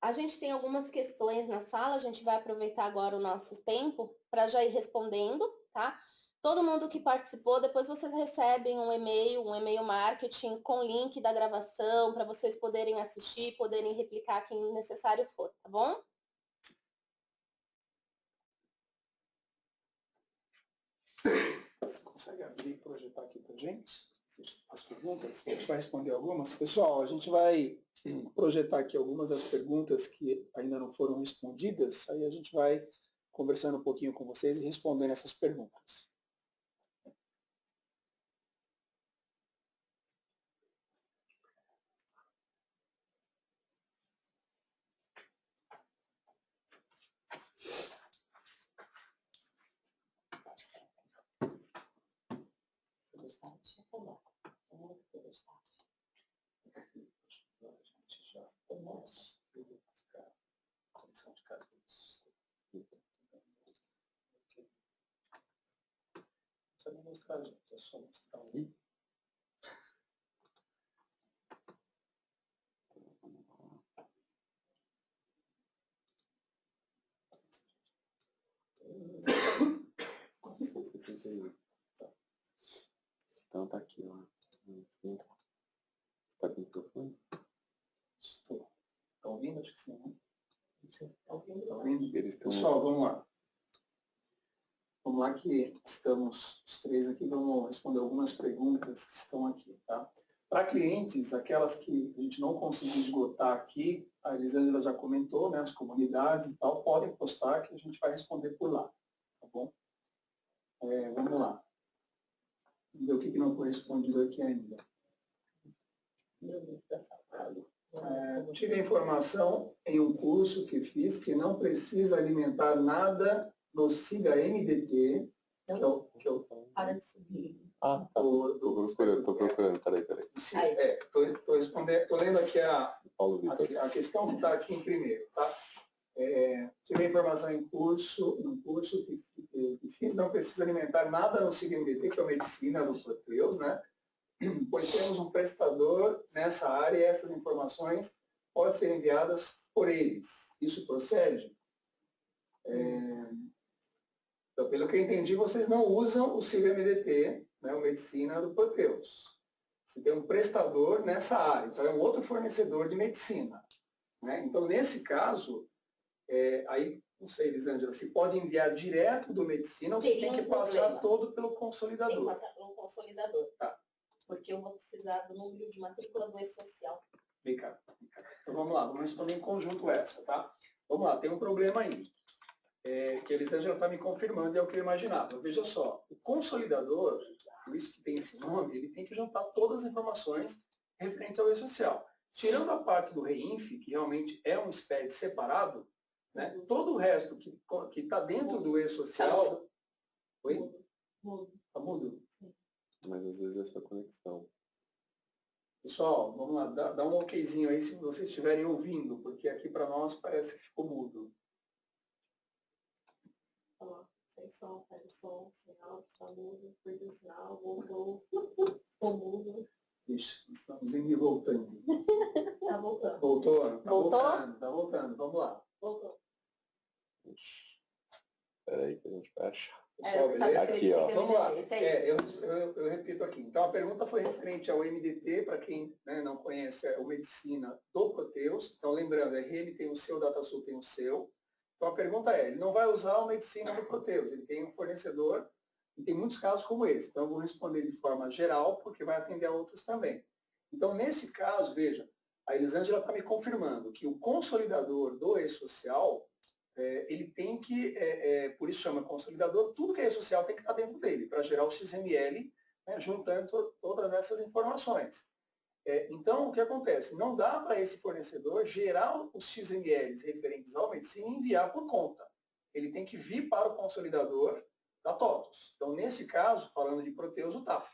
A gente tem algumas questões na sala, a gente vai aproveitar agora o nosso tempo para já ir respondendo, tá? Todo mundo que participou, depois vocês recebem um e-mail marketing com link da gravação para vocês poderem assistir, poderem replicar quem necessário for, tá bom? Você consegue abrir e projetar aqui para a gente as perguntas? A gente vai responder algumas. Pessoal, a gente vai projetar aqui algumas das perguntas que ainda não foram respondidas, aí a gente vai conversando um pouquinho com vocês e respondendo essas perguntas. Não precisa mostrar, gente, é só mostrar ali. Então tá aqui, ó. Está com o microfone? Estou. Está ouvindo? Acho que sim, né? Está ouvindo? Tá ouvindo? Eles estão... Pessoal, vamos lá. Vamos lá que estamos os três aqui, vamos responder algumas perguntas que estão aqui, tá? Para clientes, aquelas que a gente não conseguiu esgotar aqui, a Elisângela já comentou, né, as comunidades e tal, podem postar que a gente vai responder por lá, tá bom? Vamos lá. Vamos ver o que não foi respondido aqui ainda. Tive a informação em um curso que fiz que não precisa alimentar nada no SIGA MDT, Para de subir. Ah, tá. Estou procurando, peraí. Estou lendo aqui a questão que está aqui em primeiro, tá? Tive a informação em um curso que fiz, não precisa alimentar nada no SIGA MDT, que é a medicina do Proteus, né? Pois temos um prestador nessa área e essas informações podem ser enviadas por eles. Isso procede? Então, pelo que eu entendi, vocês não usam o SIGA-MDT, né, o medicina do Proteus. Você tem um prestador nessa área, então é um outro fornecedor de medicina, né? Então, nesse caso, aí, não sei, Elisângela, se pode enviar direto do medicina ou se tem que passar todo pelo consolidador? Tem que passar pelo consolidador. Tá. Porque eu vou precisar do número de matrícula do E-Social. Vem cá. Então vamos lá, vamos responder em conjunto essa, tá? Vamos lá, tem um problema aí. Que a Elisângela está me confirmando, é o que eu imaginava. Veja só, o consolidador, por isso que tem esse nome, ele tem que juntar todas as informações referentes ao E-Social. Tirando a parte do REINF, que realmente é um SPED separado, né, todo o resto que está dentro do E-Social... Oi? Está mudo? Mas às vezes é só conexão. Pessoal, vamos lá, dá um okzinho aí se vocês estiverem ouvindo, porque aqui para nós parece que ficou mudo. Sem som, pega o som, sem áudio, está mudo, perdeu o sinal, voltou, ficou mudo. Ixi, estamos indo e voltando. Tá voltando. Voltou? Voltou? Tá voltando, vamos lá. Voltou. Espera aí que a gente vai achar. Pessoal, beleza? Aqui, ó. Vamos lá. Eu repito aqui. Então, a pergunta foi referente ao MDT, para quem, né, não conhece, é o Medicina do Proteus. Então, lembrando, a RM tem o seu, DataSul tem o seu. Então, a pergunta ele não vai usar o Medicina do Proteus, ele tem um fornecedor, e tem muitos casos como esse. Então, eu vou responder de forma geral, porque vai atender a outros também. Então, nesse caso, veja, a Elisângela está me confirmando que o consolidador do E-Social... ele tem que, por isso chama consolidador, tudo que é social tem que estar dentro dele, para gerar o XML, né, juntando todas essas informações. Então, o que acontece? Não dá para esse fornecedor gerar os XMLs referentes ao medicina e enviar por conta. Ele tem que vir para o consolidador da TOTUS. Então, nesse caso, falando de Proteus, o TAF.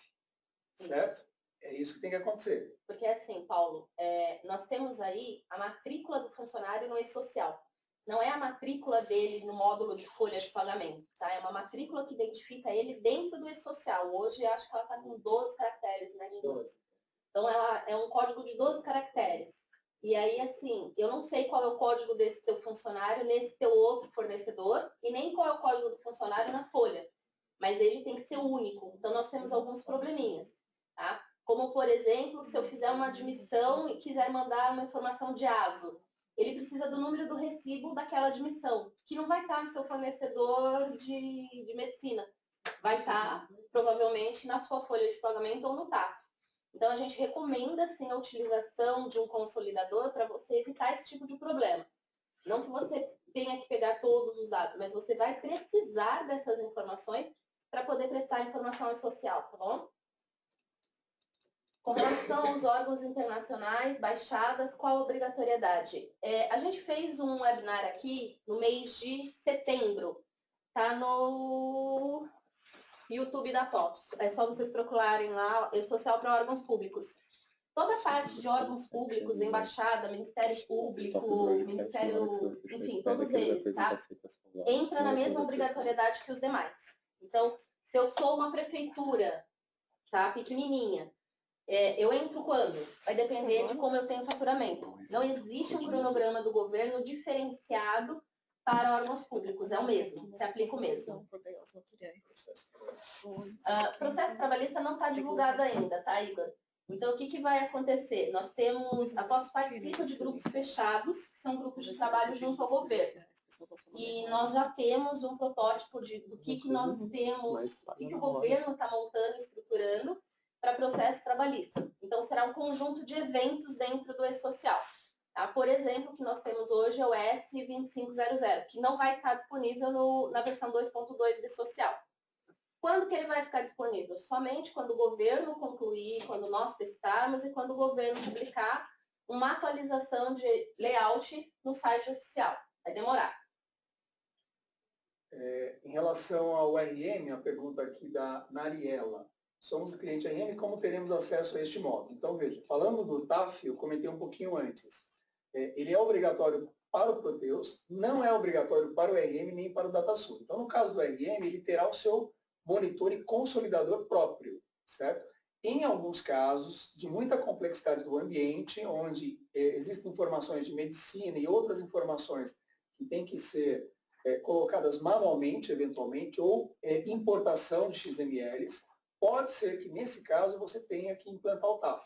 Certo? É isso que tem que acontecer. Porque assim, Paulo, nós temos aí a matrícula do funcionário no E-Social. Não é a matrícula dele no módulo de folha de pagamento, tá? É uma matrícula que identifica ele dentro do E-Social. Hoje, acho que ela está com 12 caracteres, né? 12. Então, ela é um código de 12 caracteres. E aí, assim, eu não sei qual é o código desse teu funcionário nesse teu outro fornecedor e nem qual é o código do funcionário na folha. mas ele tem que ser único. Então, nós temos alguns probleminhas, tá? Como, por exemplo, se eu fizer uma admissão e quiser mandar uma informação de ASO, ele precisa do número do recibo daquela admissão, que não vai estar no seu fornecedor de medicina. Vai estar, provavelmente, na sua folha de pagamento ou no TAF. Então, a gente recomenda, sim, a utilização de um consolidador para você evitar esse tipo de problema. Não que você tenha que pegar todos os dados, mas você vai precisar dessas informações para poder prestar informação social, tá bom? Com relação aos órgãos internacionais, baixadas, qual a obrigatoriedade? A gente fez um webinar aqui no mês de setembro, tá no YouTube da TOTS. É só vocês procurarem lá, social para órgãos públicos. Toda a parte de órgãos públicos, embaixada, Ministério Público, Ministério, enfim, todos eles, tá? Entra na mesma obrigatoriedade que os demais. Então, se eu sou uma prefeitura, tá, pequenininha, eu entro quando? Vai depender de como eu tenho faturamento. Não existe um cronograma do governo diferenciado para órgãos públicos, é o mesmo, se aplica o mesmo. Processo trabalhista não está divulgado ainda, tá, Igor? Então, o que vai acontecer? Nós temos, a TOTS participa de grupos fechados, que são grupos de trabalho junto ao governo. E nós já temos um protótipo do que nós temos, o que o governo está montando e estruturando para processo trabalhista. Então, será um conjunto de eventos dentro do e-social. Tá? Por exemplo, o que nós temos hoje é o S2500, que não vai estar disponível na versão 2.2 do e-social. Quando que ele vai ficar disponível? Somente quando o governo concluir, quando nós testarmos e quando o governo publicar uma atualização de layout no site oficial. Vai demorar. Em relação ao RM, a pergunta aqui da Nariela. Somos cliente RM, como teremos acesso a este módulo? Então, veja, falando do TAF, eu comentei um pouquinho antes. Ele é obrigatório para o Proteus, não é obrigatório para o RM nem para o DataSul. Então, no caso do RM, ele terá o seu monitor e consolidador próprio, certo? Em alguns casos, de muita complexidade do ambiente, onde existem informações de medicina e outras informações que têm que ser colocadas manualmente, eventualmente, ou importação de XMLs, pode ser que, nesse caso, você tenha que implantar o TAF,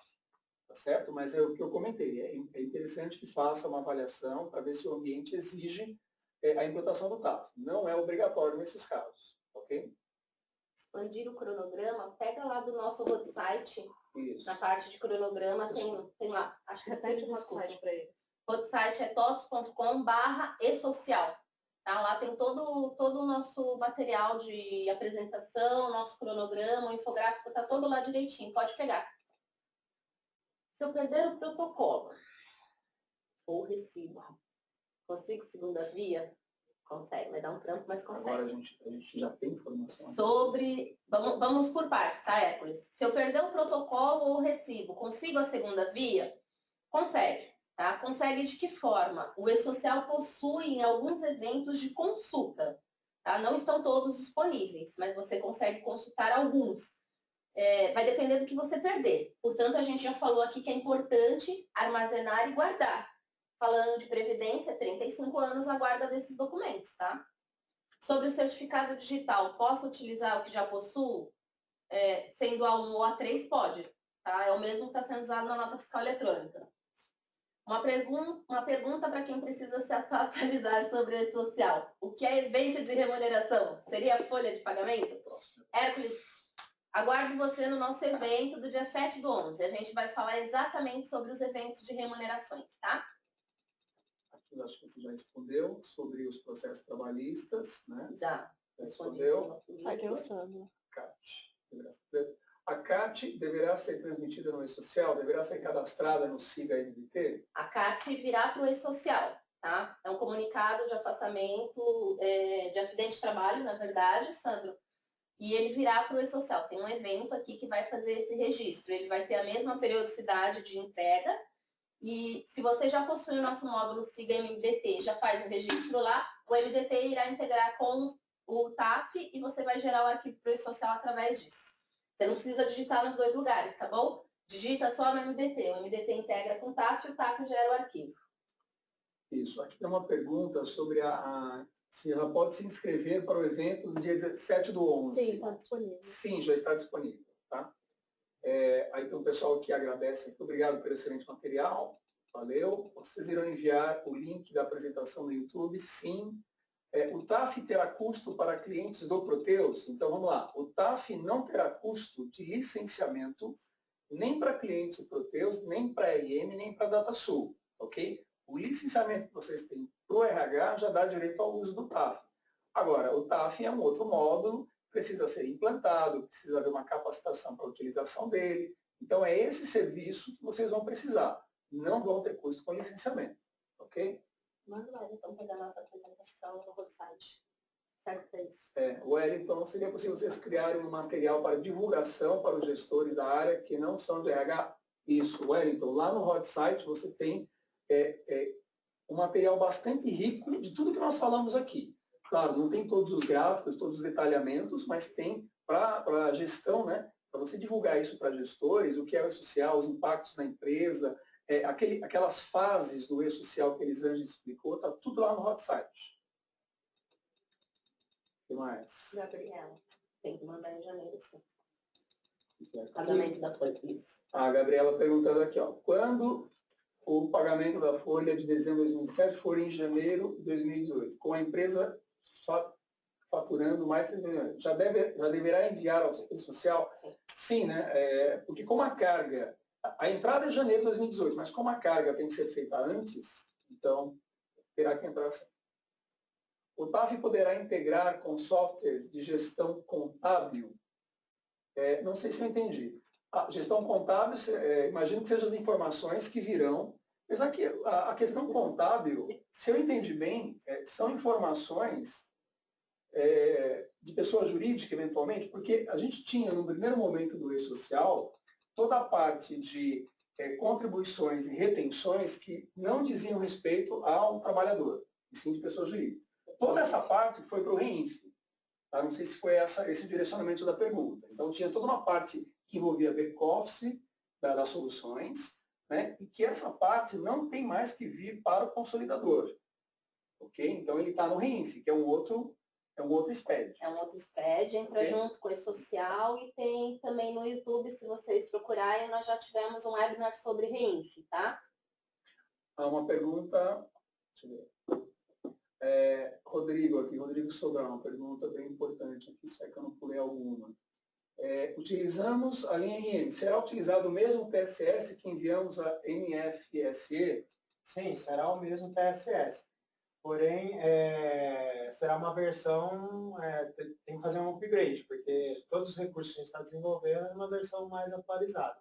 tá certo? Mas é o que eu comentei, é interessante que faça uma avaliação para ver se o ambiente exige a implantação do TAF. Não é obrigatório nesses casos, ok? Expandir o cronograma, pega lá do nosso website, na parte de cronograma, tem lá, acho que repete o website para ele. O website é tots.com/e-social. Tá? Lá tem todo o nosso material de apresentação, nosso cronograma, o infográfico, está todo lá direitinho, pode pegar. Se eu perder o protocolo ou o recibo, consigo segunda via? Consegue, vai dar um trampo, mas consegue. Agora a gente já tem informação. Vamos por partes, tá, Hércules? Se eu perder o protocolo ou o recibo, consigo a segunda via? Consegue. Tá? Consegue de que forma? O e-social possui alguns eventos de consulta. Tá? Não estão todos disponíveis, mas você consegue consultar alguns. Vai depender do que você perder. Portanto, a gente já falou aqui que é importante armazenar e guardar. Falando de previdência, 35 anos a guarda desses documentos. Tá? Sobre o certificado digital, posso utilizar o que já possuo? Sendo A1 ou A3, pode. Tá? É o mesmo que está sendo usado na nota fiscal eletrônica. Uma pergunta para quem precisa se atualizar sobre a social. O que é evento de remuneração? Seria a folha de pagamento? Hércules, aguardo você no nosso evento do dia 7/11. A gente vai falar exatamente sobre os eventos de remunerações, tá? Aqui eu acho que você já respondeu sobre os processos trabalhistas, né? Já respondeu. Aqui é o Sandro. A CAT deverá ser transmitida no e-social? Deverá ser cadastrada no SIGA MDT? A CAT virá para o e-social, tá? É um comunicado de afastamento, de acidente de trabalho, na verdade, Sandro, e ele virá para o e-social. Tem um evento aqui que vai fazer esse registro. Ele vai ter a mesma periodicidade de entrega, e se você já possui o nosso módulo SIGA MDT, já faz o registro lá, o MDT irá integrar com o TAF e você vai gerar o arquivo para o e-social através disso. Você não precisa digitar nos dois lugares, tá bom? Digita só no MDT. O MDT integra com o TAF e o TAF gera o arquivo. Isso. Aqui tem uma pergunta sobre Se ela pode se inscrever para o evento no dia 17/11. Sim, está disponível. Sim, já está disponível. Tá? Aí tem um pessoal que agradece. Muito obrigado pelo excelente material. Valeu. Vocês irão enviar o link da apresentação no YouTube? Sim. O TAF terá custo para clientes do Proteus? Então, vamos lá. O TAF não terá custo de licenciamento nem para clientes do Proteus, nem para a IM, nem para a DataSul. Ok? O licenciamento que vocês têm para o RH já dá direito ao uso do TAF. Agora, o TAF é um outro módulo, precisa ser implantado, precisa haver uma capacitação para a utilização dele. Então, é esse serviço que vocês vão precisar. Não vão ter custo com licenciamento. Ok? Manda lá, então, pegar nossa apresentação no website. Certo, é isso. Wellington, seria possível vocês criarem um material para divulgação para os gestores da área que não são de RH? Isso, Wellington. Lá no Hot Site você tem um material bastante rico de tudo que nós falamos aqui. Claro, não tem todos os gráficos, todos os detalhamentos, mas tem para a gestão, né? Para você divulgar isso para gestores, o que é o E-Social, os impactos na empresa, aquelas fases do E-Social que Elisângela explicou, está tudo lá no Hot Site. O que mais? Gabriela, tem que mandar em janeiro, sim. Pagamento da folha, isso. A Gabriela perguntando aqui, ó, quando o pagamento da folha de dezembro de 2007 for em janeiro de 2018, com a empresa faturando mais, já deverá enviar ao Serviço Social? Sim, né? Porque como a carga, a entrada é janeiro de 2018, mas como a carga tem que ser feita antes, então terá que entrar assim. O TAF poderá integrar com softwares de gestão contábil? Não sei se eu entendi. A gestão contábil, imagino que sejam as informações que virão, mas aqui, a questão contábil, se eu entendi bem, são informações de pessoa jurídica, eventualmente, porque a gente tinha, no primeiro momento do E-Social, toda a parte de contribuições e retenções que não diziam respeito ao trabalhador, e sim de pessoa jurídica. Toda essa parte foi para o REINF. Tá? Não sei se foi esse direcionamento da pergunta. Então, tinha toda uma parte que envolvia back-office das soluções, né? E que essa parte não tem mais que vir para o consolidador. Ok? Então, ele está no REINF, que é um outro SPED. É um outro SPED, entra junto com o E-Social e tem também no YouTube, se vocês procurarem, nós já tivemos um webinar sobre REINF, tá? Há uma pergunta... Deixa eu ver. Rodrigo Sobral, uma pergunta bem importante aqui, se é que eu não pulei alguma. Utilizamos a linha RM. Será utilizado o mesmo TSS que enviamos a NFSE? Sim, será o mesmo TSS. Porém, será uma versão, tem que fazer um upgrade, porque todos os recursos que a gente está desenvolvendo é uma versão mais atualizada.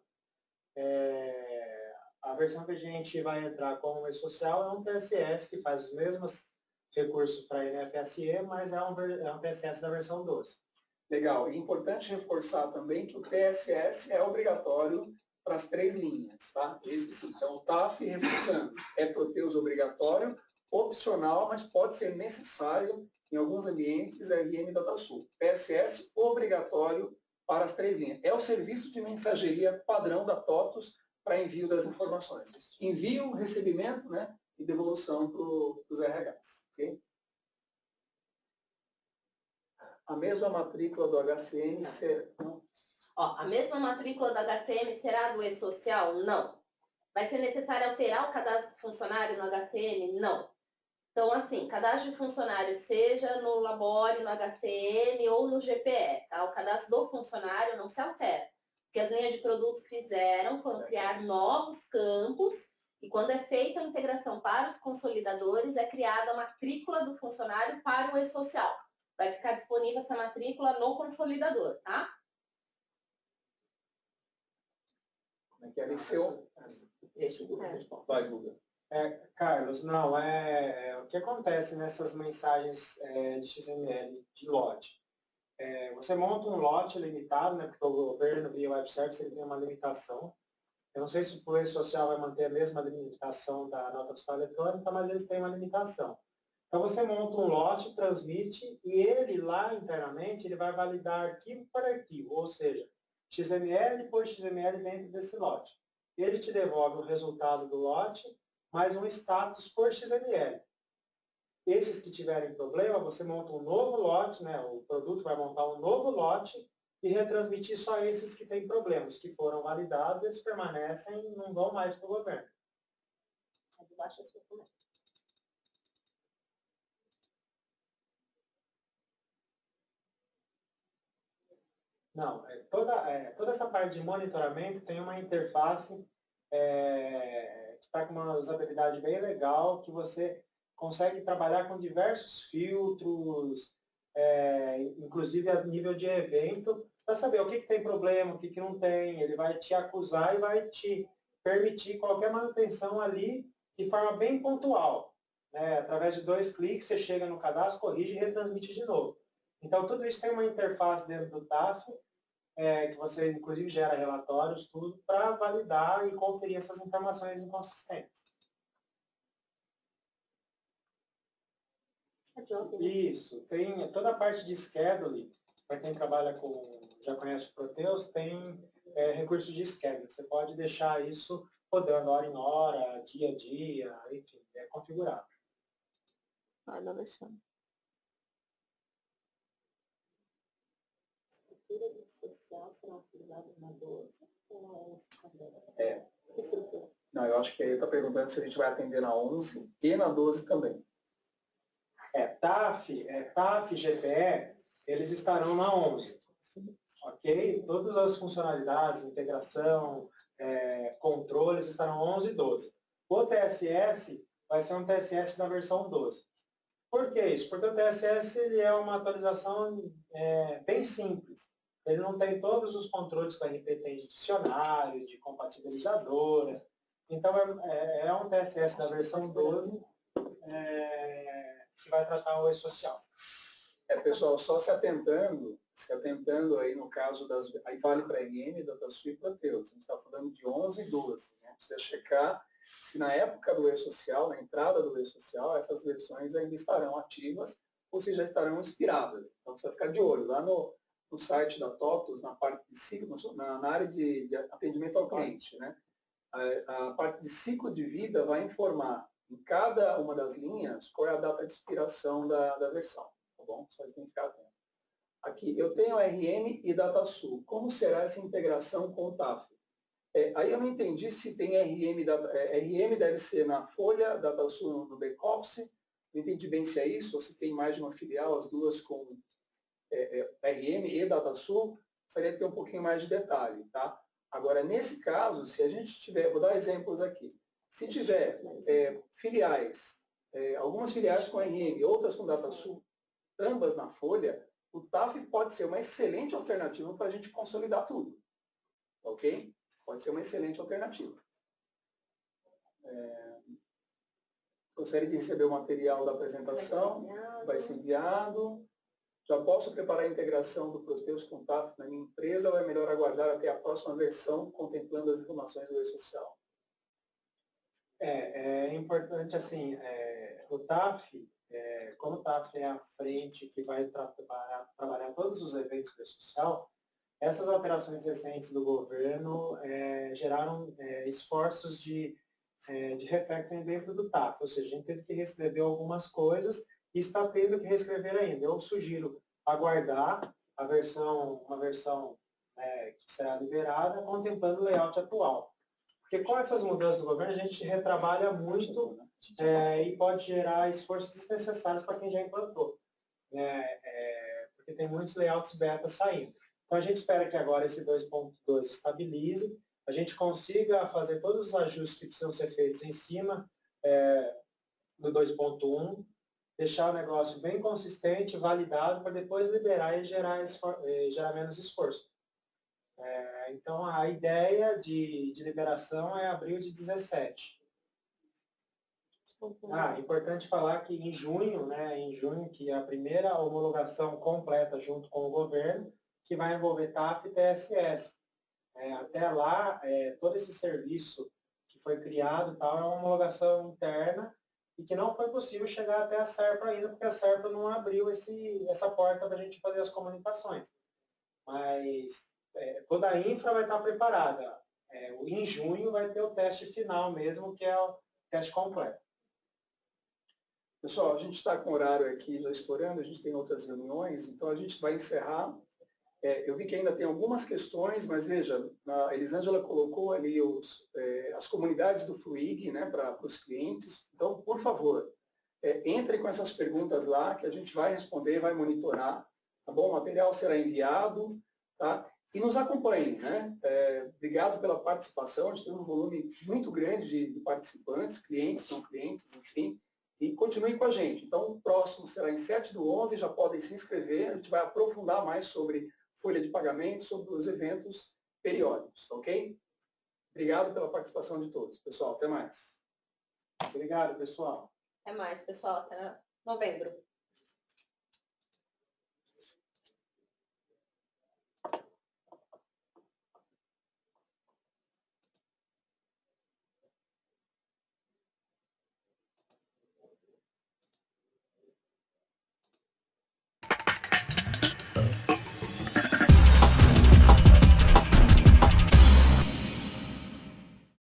A versão que a gente vai entrar como E-Social é um TSS que faz os mesmos recursos para a NFSE, mas é um TSS da versão 12. Legal. E importante reforçar também que o TSS é obrigatório para as 3 linhas, tá? Esse sim. Então, o TAF, reforçando, é Proteus obrigatório, opcional, mas pode ser necessário em alguns ambientes RM da DataSul. TSS obrigatório para as 3 linhas. É o serviço de mensageria padrão da TOTUS para envio das informações. Envio, recebimento, né, e devolução para os RHs. Okay? A mesma matrícula do HCM será... A mesma matrícula do HCM será do E-Social? Não. Vai ser necessário alterar o cadastro do funcionário no HCM? Não. Então, assim, cadastro de funcionário, seja no Labore, no HCM ou no GPE, tá? O cadastro do funcionário não se altera. O que as linhas de produto foram criar novos campos, e quando é feita a integração para os consolidadores, é criada a matrícula do funcionário para o E-Social. Vai ficar disponível essa matrícula no consolidador, tá? Como é que era seu? Deixa o Guga responder. Vai, Guga. Carlos, não, o que acontece nessas mensagens de XML de lote? Você monta um lote limitado, né, porque o governo, via web service, ele tem uma limitação. Eu não sei se o Poder Social vai manter a mesma limitação da nota fiscal eletrônica, mas eles têm uma limitação. Então, você monta um lote, transmite, e ele lá internamente, ele vai validar arquivo por arquivo, ou seja, XML por XML dentro desse lote. Ele te devolve o resultado do lote, mais um status por XML. Esses que tiverem problema, você monta um novo lote, né? O produto vai montar um novo lote e retransmitir só esses que têm problemas, que foram validados, eles permanecem e não vão mais para o governo. Debaixo da sua comenta. Não, toda essa parte de monitoramento tem uma interface que está com uma usabilidade bem legal, que você consegue trabalhar com diversos filtros, inclusive a nível de evento, para saber o que tem problema, o que não tem. Ele vai te acusar e vai te permitir qualquer manutenção ali de forma bem pontual. Né? Através de 2 cliques, você chega no cadastro, corrige e retransmite de novo. Então, tudo isso tem uma interface dentro do TAF, que você, inclusive, gera relatórios, tudo, para validar e conferir essas informações inconsistentes. Isso. Tem toda a parte de scheduling, para quem trabalha já conhece o Proteus, tem recursos de scheduling. Você pode deixar isso rodando hora em hora, dia a dia, enfim, é configurável. Vai dar deixando. Estrutura social será utilizada na 12 ou Não, eu acho que ele está perguntando se a gente vai atender na 11 e na 12 também. TAF, GPE, eles estarão na 11. Ok? Todas as funcionalidades, integração, controles estarão 11 e 12. O TSS vai ser um TSS da versão 12. Por que isso? Porque o TSS ele é uma atualização bem simples. Ele não tem todos os controles que a RP tem de dicionário, de compatibilizadoras. Então, é um TSS da versão 12 que vai tratar o e-social. Pessoal, só se atentando aí no caso aí vale para RM, DataSul e Proteus. A gente está falando de 11 e 12. Né? Precisa checar se na época do e-social, na entrada do e-social, essas versões ainda estarão ativas ou se já estarão expiradas. Então precisa ficar de olho. Lá no site da TOTUS, na parte de ciclo, na área de atendimento ao cliente, né? A parte de ciclo de vida vai informar em cada uma das linhas qual é a data de expiração da versão. Tá bom? Só tem que ficar atento. Aqui, eu tenho RM e DataSul. Como será essa integração com o TAF? Aí eu não entendi se tem RM. RM deve ser na folha, DataSul no back-office. Não entendi bem se é isso, ou se tem mais de uma filial, as duas com RM e DataSul. Gostaria de ter um pouquinho mais de detalhe. Tá? Agora, nesse caso, se a gente tiver, vou dar exemplos aqui. Se tiver filiais, algumas filiais com RM, outras com DataSul, ambas na folha, o TAF pode ser uma excelente alternativa para a gente consolidar tudo. Ok? Pode ser uma excelente alternativa. Gostaria de receber o material da apresentação. Vai ser enviado. Já posso preparar a integração do Proteus com o TAF na minha empresa ou é melhor aguardar até a próxima versão, contemplando as informações do e-social? É importante, assim, o TAF, como o TAF é a frente que vai trabalhar todos os eventos do e-social, essas alterações recentes do governo geraram esforços de refactoring dentro do TAF, ou seja, a gente teve que reescrever algumas coisas e está tendo que reescrever ainda. Eu sugiro aguardar uma versão que será liberada, contemplando o layout atual. Porque com essas mudanças do governo, a gente retrabalha muito e pode gerar esforços desnecessários para quem já implantou. Porque tem muitos layouts beta saindo. Então, a gente espera que agora esse 2.2 estabilize, a gente consiga fazer todos os ajustes que precisam ser feitos em cima do 2.1, deixar o negócio bem consistente, validado, para depois liberar e gerar menos esforço. Então, a ideia de liberação é abril de 17. Importante falar que em junho, que é a primeira homologação completa junto com o governo, que vai envolver TAF e TSS. Até lá, todo esse serviço que foi criado é uma homologação interna e que não foi possível chegar até a SERPA ainda, porque a SERPA não abriu essa porta para a gente fazer as comunicações. Mas toda a infra vai estar preparada. Em junho vai ter o teste final mesmo, que é o teste completo. Pessoal, a gente está com o horário aqui já estourando, a gente tem outras reuniões, então a gente vai encerrar. Eu vi que ainda tem algumas questões, mas veja, a Elisângela colocou ali as comunidades do Fluig, né, para os clientes. Então, por favor, entre com essas perguntas lá, que a gente vai responder, vai monitorar, tá bom? O material será enviado, tá? E nos acompanhem, né? Obrigado pela participação, a gente tem um volume muito grande de participantes, clientes, não clientes, enfim, e continue com a gente. Então, o próximo será em 7/11, já podem se inscrever, a gente vai aprofundar mais sobre folha de pagamento, sobre os eventos periódicos, ok? Obrigado pela participação de todos. Pessoal, até mais. Obrigado, pessoal. Até mais, pessoal. Até novembro.